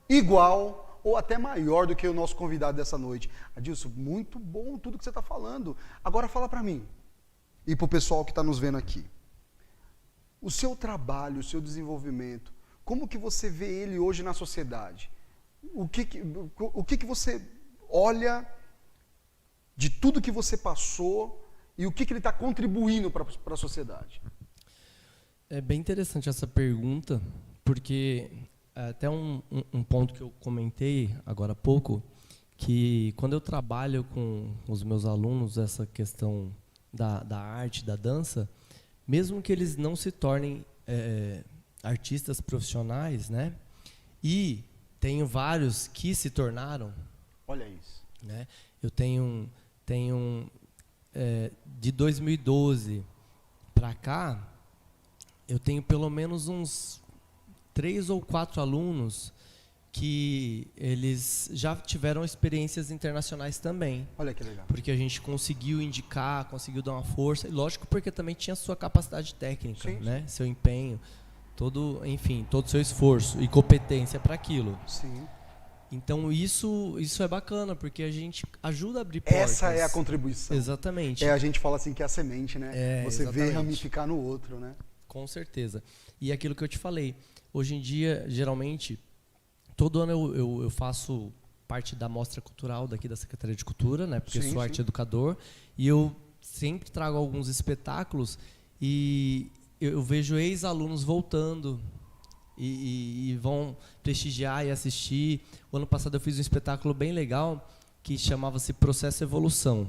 igual ou até maior do que o nosso convidado dessa noite. Adilson, muito bom tudo que você está falando. Agora fala para mim e para o pessoal que está nos vendo aqui. O seu trabalho, o seu desenvolvimento, como que você vê ele hoje na sociedade? O que você olha de tudo que você passou e o que ele está contribuindo para a sociedade? É bem interessante essa pergunta, porque até um ponto que eu comentei agora há pouco, que quando eu trabalho com os meus alunos, essa questão da arte, da dança, mesmo que eles não se tornem artistas profissionais, né? E tenho vários que se tornaram. Olha isso. Né? Eu tenho de 2012 para cá, eu tenho pelo menos uns 3 ou 4 alunos que eles já tiveram experiências internacionais também. Olha que legal. Porque a gente conseguiu indicar, conseguiu dar uma força, e lógico porque também tinha sua capacidade técnica, sim, né? Seu empenho, todo o seu esforço e competência para aquilo. Sim. Então isso é bacana, porque a gente ajuda a abrir portas. Essa é a contribuição. Exatamente. A gente fala assim que é a semente, né? Você vê ramificar no outro, né? Com certeza. E aquilo que eu te falei, hoje em dia, geralmente, todo ano eu faço parte da mostra cultural daqui da Secretaria de Cultura, né? Porque Sim, sou arte educador, e eu sempre trago alguns espetáculos e eu vejo ex-alunos voltando e vão prestigiar e assistir. O ano passado eu fiz um espetáculo bem legal que chamava-se Processo Evolução,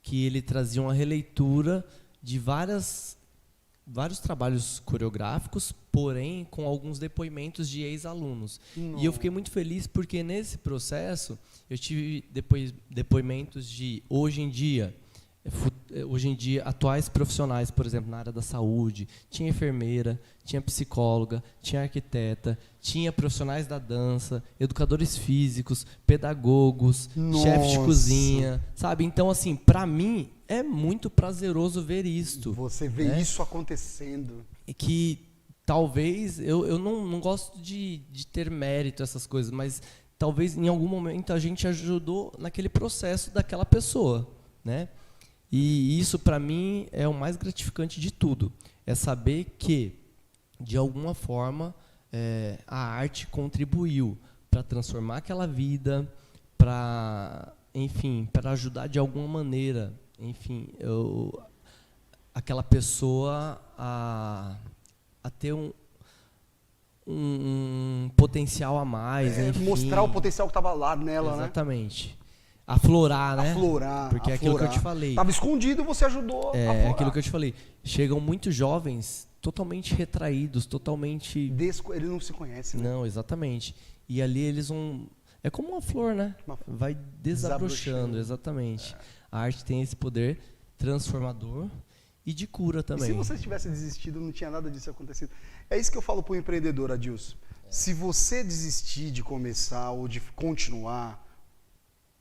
que ele trazia uma releitura de vários trabalhos coreográficos, porém com alguns depoimentos de ex-alunos. E eu fiquei muito feliz porque nesse processo eu tive depoimentos de hoje em dia atuais profissionais, por exemplo, na área da saúde. Tinha enfermeira, tinha psicóloga, tinha arquiteta, tinha profissionais da dança, educadores físicos, pedagogos, chefes de cozinha, sabe? Então, assim, para mim é muito prazeroso ver isto. Você vê, né, isso acontecendo. E que talvez, eu não gosto de ter mérito essas coisas, mas talvez em algum momento a gente ajudou naquele processo daquela pessoa, né? E isso, para mim, é o mais gratificante de tudo. É saber que, de alguma forma, a arte contribuiu para transformar aquela vida, para ajudar de alguma maneira, aquela pessoa a ter um potencial a mais. Mostrar o potencial que estava lá nela, exatamente. Né? Aflorar, né? Porque aflorar. É aquilo que eu te falei. Estava escondido, você ajudou a aflorar. É aquilo que eu te falei. Chegam muitos jovens totalmente retraídos, totalmente... Ele não se conhece, né? Não, exatamente. E ali eles vão... É como uma flor, né? Vai desabrochando, exatamente. A arte tem esse poder transformador e de cura também. E se você tivesse desistido, não tinha nada disso acontecido. É isso que eu falo para o empreendedor, Adilson. Se você desistir de começar ou de continuar,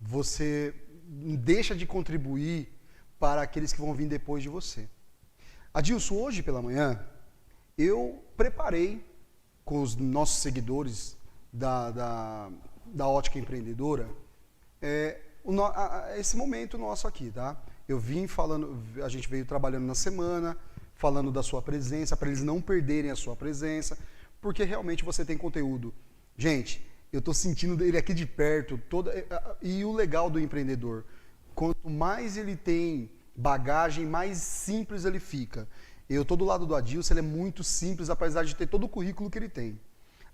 você deixa de contribuir para aqueles que vão vir depois de você. Adilson, hoje pela manhã, eu preparei com os nossos seguidores da Ótica Empreendedora esse momento nosso aqui, tá? Eu vim falando, a gente veio trabalhando na semana, falando da sua presença, para eles não perderem a sua presença, porque realmente você tem conteúdo. Gente, eu estou sentindo ele aqui de perto, e o legal do empreendedor, quanto mais ele tem bagagem, mais simples ele fica. Eu estou do lado do Adilson, ele é muito simples, apesar de ter todo o currículo que ele tem.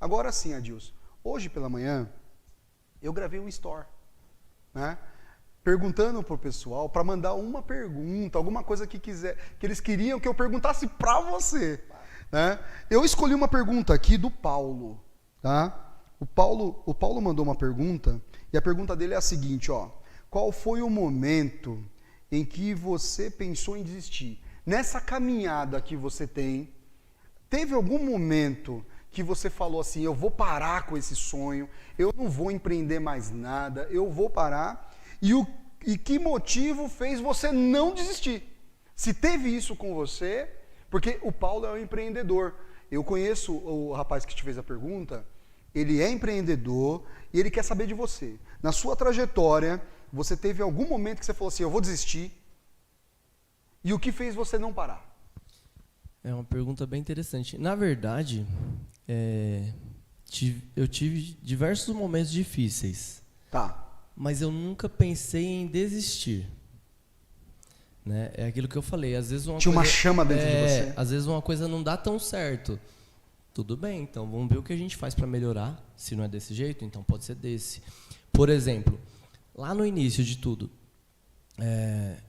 Agora sim, Adilson, hoje pela manhã, eu gravei um story, né? Perguntando para o pessoal, para mandar uma pergunta, alguma coisa que eles queriam que eu perguntasse para você. Né? Eu escolhi uma pergunta aqui do Paulo, tá? O Paulo mandou uma pergunta, e a pergunta dele é a seguinte, ó: qual foi o momento em que você pensou em desistir? Nessa caminhada que você tem, teve algum momento que você falou assim, eu vou parar com esse sonho, eu não vou empreender mais nada, eu vou parar, e que motivo fez você não desistir? Se teve isso com você, porque o Paulo é um empreendedor, eu conheço o rapaz que te fez a pergunta, ele é empreendedor e ele quer saber de você. Na sua trajetória, você teve algum momento que você falou assim, eu vou desistir? E o que fez você não parar? É uma pergunta bem interessante. Na verdade, eu tive diversos momentos difíceis. Tá. Mas eu nunca pensei em desistir. Né? É aquilo que eu falei. Às vezes uma chama dentro de você. Às vezes uma coisa não dá tão certo. Tudo bem, então vamos ver o que a gente faz para melhorar. Se não é desse jeito, então pode ser desse. Por exemplo, lá no início de tudo,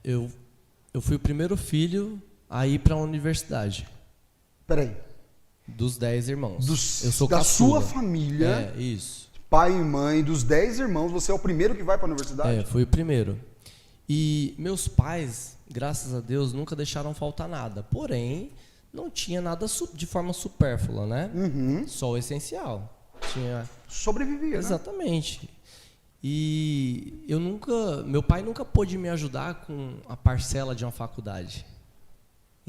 eu fui o primeiro filho a ir para a universidade. Peraí. Dos 10 irmãos. Eu sou da caçula. Sua família. Isso. Pai e mãe, dos 10 irmãos, você é o primeiro que vai para a universidade? Fui o primeiro. E meus pais, graças a Deus, nunca deixaram faltar nada. Porém, não tinha nada de forma supérflua, né? Uhum. Só o essencial. Sobrevivia, exatamente. Né? E meu pai nunca pôde me ajudar com a parcela de uma faculdade.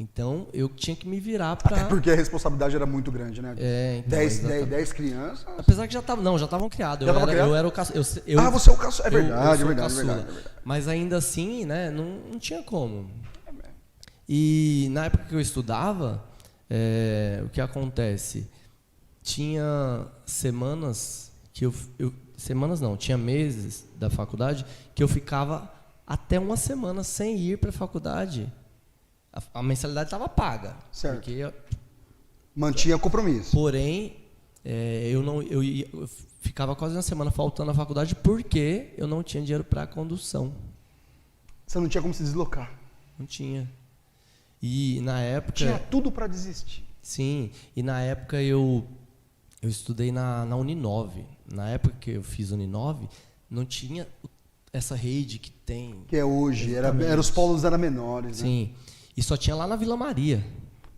Então, eu tinha que me virar para... Até porque a responsabilidade era muito grande, né? Então, 10 crianças... Apesar que já estavam criados. Eu era o caçula. Você é o caçula. É verdade, verdade. Mas ainda assim, né, não tinha como. E na época que eu estudava, o que acontece? Tinha semanas que semanas não, tinha meses da faculdade que eu ficava até uma semana sem ir para a faculdade. A mensalidade estava paga. Certo. Porque Mantinha compromisso. porém, eu ficava quase uma semana faltando à faculdade porque eu não tinha dinheiro para condução. Você não tinha como se deslocar. Não tinha. E na época... Tinha tudo para desistir. Sim, e na época eu estudei na Uninove. Na época que eu fiz Uninove, não tinha essa rede que tem. Que é hoje. Era os polos eram menores, né? Sim, e só tinha lá na Vila Maria.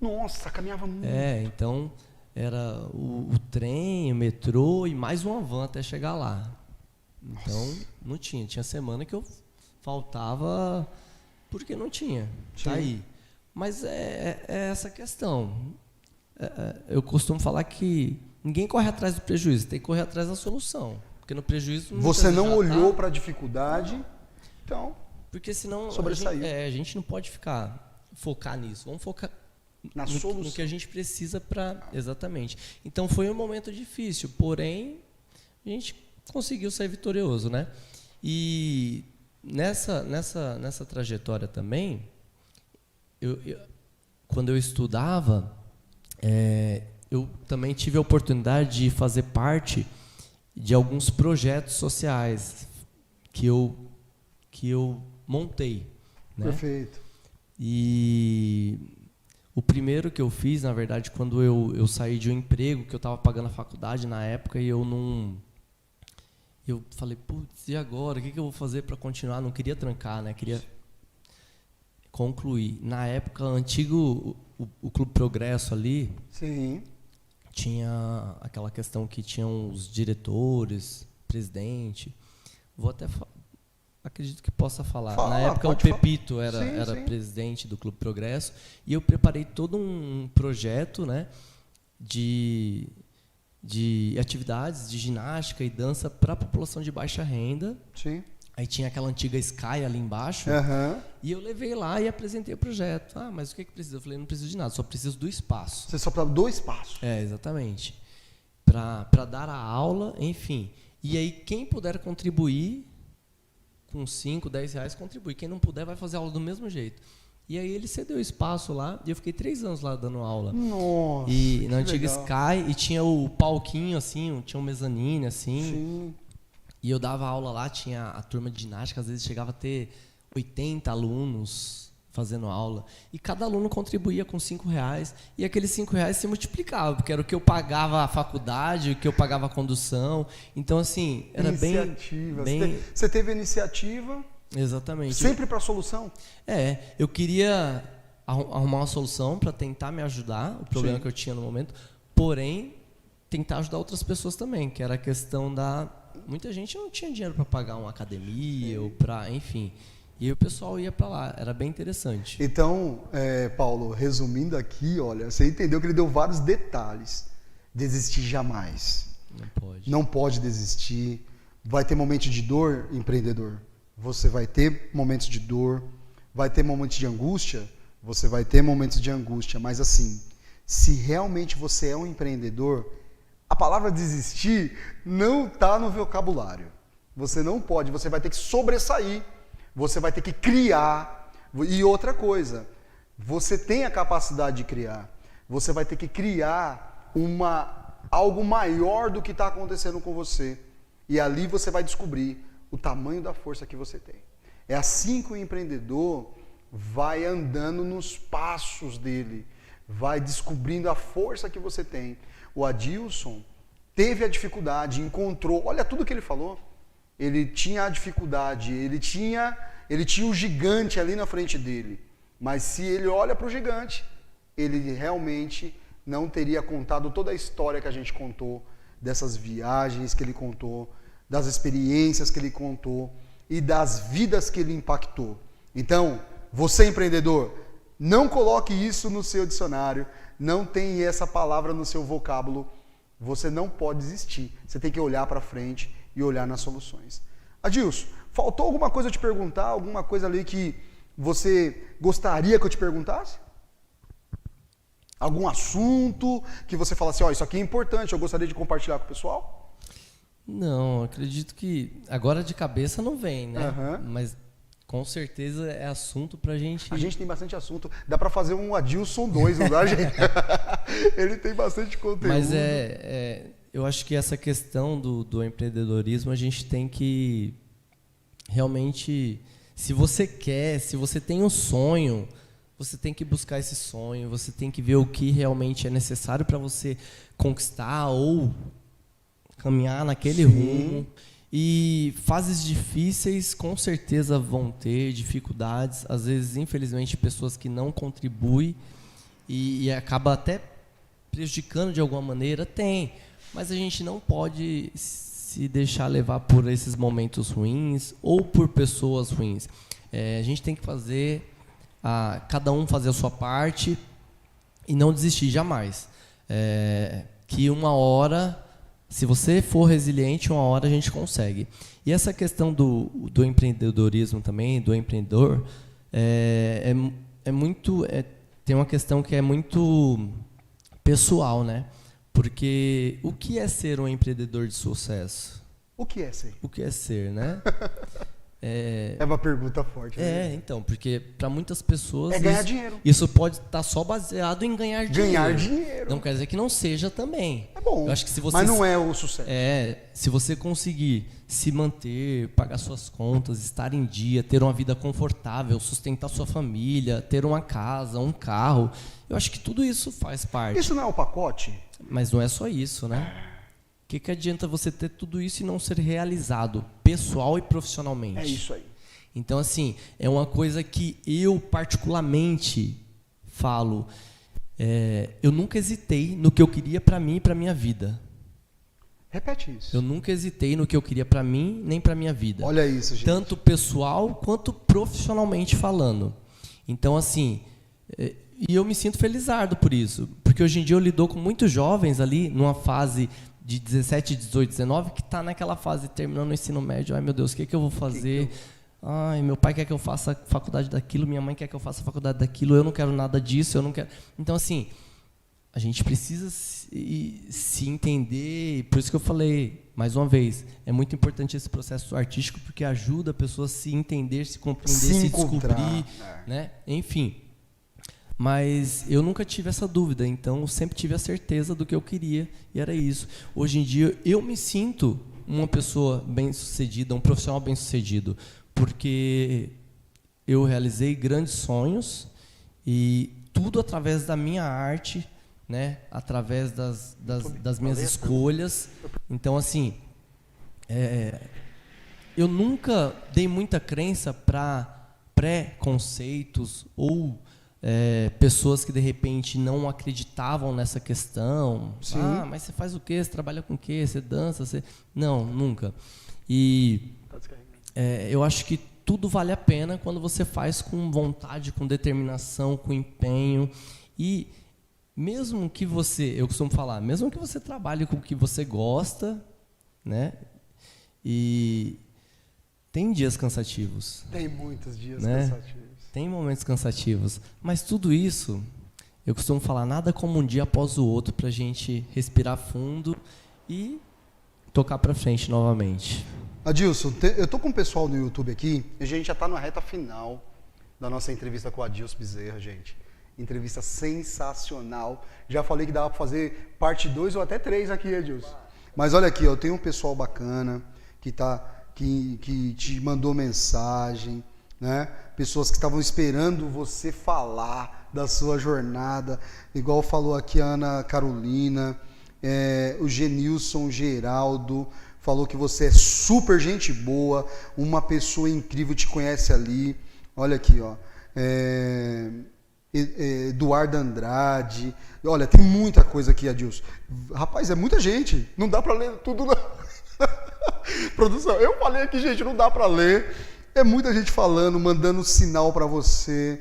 Nossa, caminhava muito. Então era o trem, o metrô e mais uma van até chegar lá. Então não tinha. Tinha semana que eu faltava porque não tinha. Tá aí. Mas é essa questão. Eu costumo falar que ninguém corre atrás do prejuízo, tem que correr atrás da solução. Porque no prejuízo... Você não olhou para a dificuldade, então... Porque senão sobressaiu. a gente não pode focar nisso. Vamos focar na solução. No que a gente precisa para... Exatamente. Então foi um momento difícil, porém a gente conseguiu sair vitorioso, né? E nessa trajetória também, quando eu estudava, eu também tive a oportunidade de fazer parte de alguns projetos sociais que eu montei, né? Perfeito. E o primeiro que eu fiz, na verdade, quando eu saí de um emprego, que eu estava pagando a faculdade na época, e eu falei, putz, e agora? O que eu vou fazer para continuar? Não queria trancar, né? Queria concluir. Na época, antigo, o Clube Progresso ali... Sim. Tinha aquela questão que tinham os diretores, presidente. Vou até acredito que possa falar. Na época o Pepito era presidente do Clube Progresso e eu preparei todo um projeto, né, de atividades de ginástica e dança para a população de baixa renda. Sim. Aí tinha aquela antiga Sky ali embaixo, e eu levei lá e apresentei o projeto. Ah, mas o que precisa? Eu falei, não preciso de nada, só preciso do espaço. Você só precisava do espaço. Exatamente. Para dar a aula, enfim. E aí, quem puder contribuir, com 5, 10 reais, contribui. Quem não puder, vai fazer aula do mesmo jeito. E aí ele cedeu espaço lá, e eu fiquei 3 anos lá dando aula. Nossa, e na antiga legal. Sky, e tinha o palquinho, assim, tinha um mezanine, assim. Sim. E eu dava aula lá, tinha a turma de ginástica, às vezes chegava a ter 80 alunos fazendo aula. E cada aluno contribuía com 5 reais. E aqueles 5 reais se multiplicavam, porque era o que eu pagava a faculdade, o que eu pagava a condução. Então, assim, era iniciativa. bem... Você teve a iniciativa... Exatamente. Sempre para a solução? Eu queria arrumar uma solução para tentar me ajudar, o problema que eu tinha no momento, porém, tentar ajudar outras pessoas também, que era a questão da... Muita gente não tinha dinheiro para pagar uma academia, ou para, enfim. E aí o pessoal ia para lá, era bem interessante. Então, Paulo, resumindo aqui, olha, você entendeu que ele deu vários detalhes. Desistir jamais. Não pode. Não pode desistir. Vai ter momentos de dor, empreendedor. Você vai ter momentos de dor. Vai ter momentos de angústia. Você vai ter momentos de angústia. Mas assim, se realmente você é um empreendedor, a palavra desistir não está no vocabulário. Você não pode, você vai ter que sobressair. Você vai ter que criar. E outra coisa, você tem a capacidade de criar. Você vai ter que criar algo maior do que está acontecendo com você. E ali você vai descobrir o tamanho da força que você tem. É assim que o empreendedor vai andando nos passos dele, vai descobrindo a força que você tem. O Adilson teve a dificuldade, encontrou, olha tudo que ele falou. Ele tinha a dificuldade, ele tinha o gigante ali na frente dele. Mas se ele olha para o gigante, ele realmente não teria contado toda a história que a gente contou, dessas viagens que ele contou, das experiências que ele contou e das vidas que ele impactou. Então, você empreendedor, não coloque isso no seu dicionário, não tem essa palavra no seu vocábulo. Você não pode desistir. Você tem que olhar para frente e olhar nas soluções. Adilson, faltou alguma coisa eu te perguntar? Alguma coisa ali que você gostaria que eu te perguntasse? Algum assunto que você fala assim, isso aqui é importante, eu gostaria de compartilhar com o pessoal? Não, acredito que agora de cabeça não vem, né? Aham. Mas com certeza é assunto pra gente. A gente tem bastante assunto. Dá pra fazer um Adilson 2, não dá, gente? Ele tem bastante conteúdo. Mas eu acho que essa questão do empreendedorismo a gente tem que realmente, se você quer, se você tem um sonho, você tem que buscar esse sonho, você tem que ver o que realmente é necessário para você conquistar ou caminhar naquele rumo. E fases difíceis com certeza vão ter dificuldades, às vezes, infelizmente, pessoas que não contribuem e acaba até prejudicando de alguma maneira, tem, mas a gente não pode se deixar levar por esses momentos ruins ou por pessoas ruins. A gente tem que fazer, cada um fazer a sua parte e não desistir jamais. Que uma hora, se você for resiliente, uma hora a gente consegue. E essa questão do empreendedorismo também, do empreendedor, tem uma questão que é muito pessoal, né? Porque o que é ser um empreendedor de sucesso? O que é ser? O que é ser, né? É uma pergunta forte. Né? Então, porque para muitas pessoas ganhar dinheiro. Isso pode estar só baseado em ganhar dinheiro. Ganhar dinheiro. Não quer dizer que não seja também. É bom, eu acho que se você, mas não é o sucesso. Se você conseguir se manter, pagar suas contas, estar em dia, ter uma vida confortável, sustentar sua família, ter uma casa, um carro, eu acho que tudo isso faz parte. Isso não é o pacote? Mas não é só isso, né? O que adianta você ter tudo isso e não ser realizado, pessoal e profissionalmente? É isso aí. Então, assim, é uma coisa que eu particularmente falo. Eu nunca hesitei no que eu queria para mim e para minha vida. Repete isso. Eu nunca hesitei no que eu queria para mim nem para minha vida. Olha isso, gente. Tanto pessoal quanto profissionalmente falando. Então, assim, e eu me sinto felizardo por isso. Porque hoje em dia eu lido com muitos jovens ali, numa fase de 17, 18, 19, que está naquela fase terminando o ensino médio. Ai, meu Deus, o que eu vou fazer? Ai, meu pai quer que eu faça faculdade daquilo, minha mãe quer que eu faça faculdade daquilo, eu não quero nada disso, eu não quero... Então, assim, a gente precisa se entender, por isso que eu falei, mais uma vez, é muito importante esse processo artístico, porque ajuda a pessoa a se entender, se compreender, se descobrir, né? Enfim. Mas eu nunca tive essa dúvida, então eu sempre tive a certeza do que eu queria, e era isso. Hoje em dia, eu me sinto uma pessoa bem-sucedida, um profissional bem-sucedido, porque eu realizei grandes sonhos, e tudo através da minha arte, né? Através das minhas escolhas. Então, assim, eu nunca dei muita crença para preconceitos ou pessoas que de repente não acreditavam nessa questão. Sim. Mas você faz o quê? Você trabalha com o quê? Você dança? Não, nunca. E eu acho que tudo vale a pena quando você faz com vontade, com determinação, com empenho. E mesmo que eu costumo falar, mesmo que você trabalhe com o que você gosta, né? E tem dias cansativos. Tem muitos dias cansativos. Tem momentos cansativos, mas tudo isso, eu costumo falar, nada como um dia após o outro para a gente respirar fundo e tocar para frente novamente. Adilson, eu tô com o pessoal no YouTube aqui, e a gente já está na reta final da nossa entrevista com o Adilson Bezerra, gente. Entrevista sensacional. Já falei que dava para fazer parte 2 ou até 3 aqui, Adilson. Mas olha aqui, eu tenho um pessoal bacana que te mandou mensagem, né? Pessoas que estavam esperando você falar da sua jornada, igual falou aqui a Ana Carolina, o Genilson Geraldo falou que você é super gente boa, uma pessoa incrível, te conhece ali. Olha aqui, ó. Eduardo Andrade. Olha, tem muita coisa aqui, Adilson. Rapaz, é muita gente. Não dá para ler tudo, não. Produção, eu falei aqui, gente, não dá para ler. É muita gente falando, mandando sinal para você.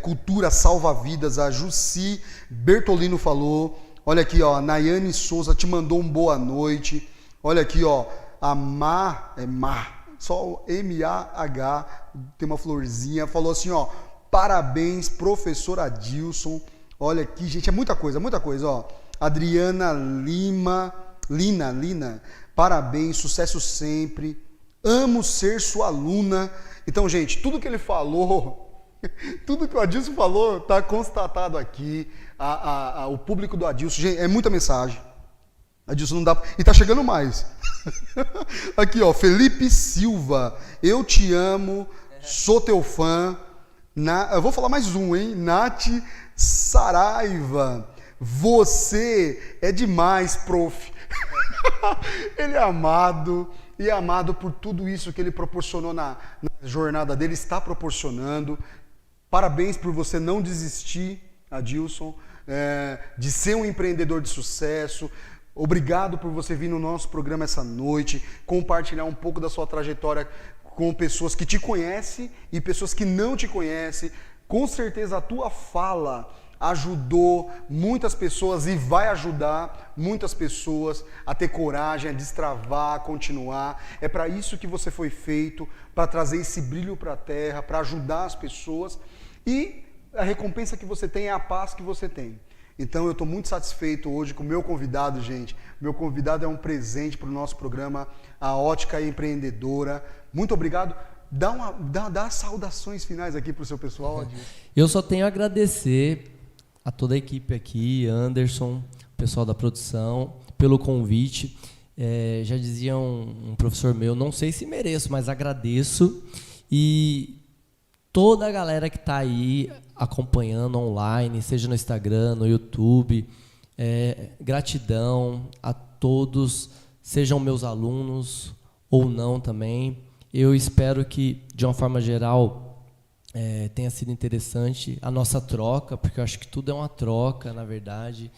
Cultura salva vidas. A Jussi Bertolino falou. Olha aqui, ó, Nayane Souza te mandou um boa noite. Olha aqui, ó, a só M-A-H, tem uma florzinha, falou assim, ó, parabéns, professor Adilson. Olha aqui, gente, é muita coisa, ó. Adriana Lima, Lina, parabéns, sucesso sempre. Amo ser sua aluna. Então, gente, tudo que ele falou, tudo que o Adilson falou, está constatado aqui. O público do Adilson, gente, é muita mensagem. Adilson não dá. E tá chegando mais. Aqui, ó, Felipe Silva. Eu te amo, sou teu fã. Eu vou falar mais um, hein? Nath Saraiva. Você é demais, prof. Ele é amado. E é amado por tudo isso que ele proporcionou na jornada dele, está proporcionando. Parabéns por você não desistir, Adilson, de ser um empreendedor de sucesso. Obrigado por você vir no nosso programa essa noite, compartilhar um pouco da sua trajetória com pessoas que te conhecem e pessoas que não te conhecem. Com certeza a tua fala ajudou muitas pessoas e vai ajudar muitas pessoas a ter coragem, a destravar, a continuar. É para isso que você foi feito, para trazer esse brilho para a terra, para ajudar as pessoas. E a recompensa que você tem é a paz que você tem. Então eu estou muito satisfeito hoje com o meu convidado, gente. Meu convidado é um presente para o nosso programa, a Ótica Empreendedora. Muito obrigado. Dá as saudações finais aqui para o seu pessoal, Adilson. Eu só tenho a agradecer a toda a equipe aqui, Anderson, pessoal da produção, pelo convite. Já dizia um professor meu, não sei se mereço, mas agradeço. E toda a galera que está aí acompanhando online, seja no Instagram, no YouTube, gratidão a todos, sejam meus alunos ou não também. Eu espero que, de uma forma geral, tenha sido interessante a nossa troca, porque eu acho que tudo é uma troca, na verdade.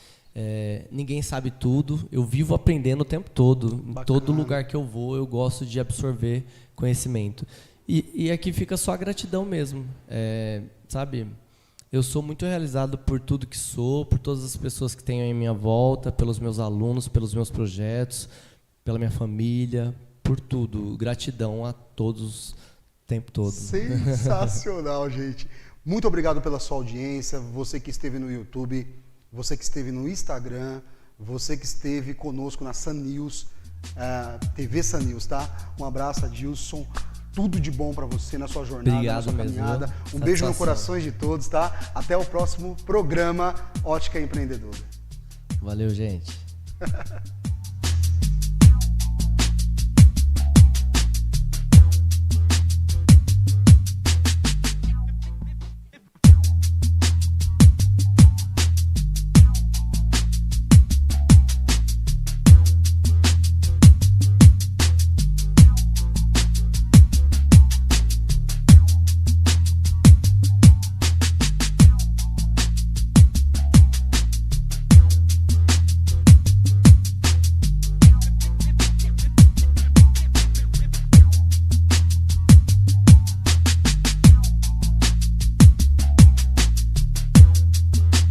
Ninguém sabe tudo, eu vivo aprendendo o tempo todo. Bacana. Em todo lugar que eu vou, eu gosto de absorver conhecimento. E aqui fica só a gratidão mesmo, sabe? Eu sou muito realizado por tudo que sou, por todas as pessoas que tenho em minha volta, pelos meus alunos, pelos meus projetos, pela minha família, por tudo. Gratidão a todos o tempo todo. Sensacional, gente. Muito obrigado pela sua audiência, você que esteve no YouTube, você que esteve no Instagram, você que esteve conosco na Sun News, TV Sun News, tá? Um abraço, Adilson. Tudo de bom para você na sua jornada, obrigado, na sua caminhada. Mesmo. Um beijo no corações de todos, tá? Até o próximo programa Ótica Empreendedora. Valeu, gente.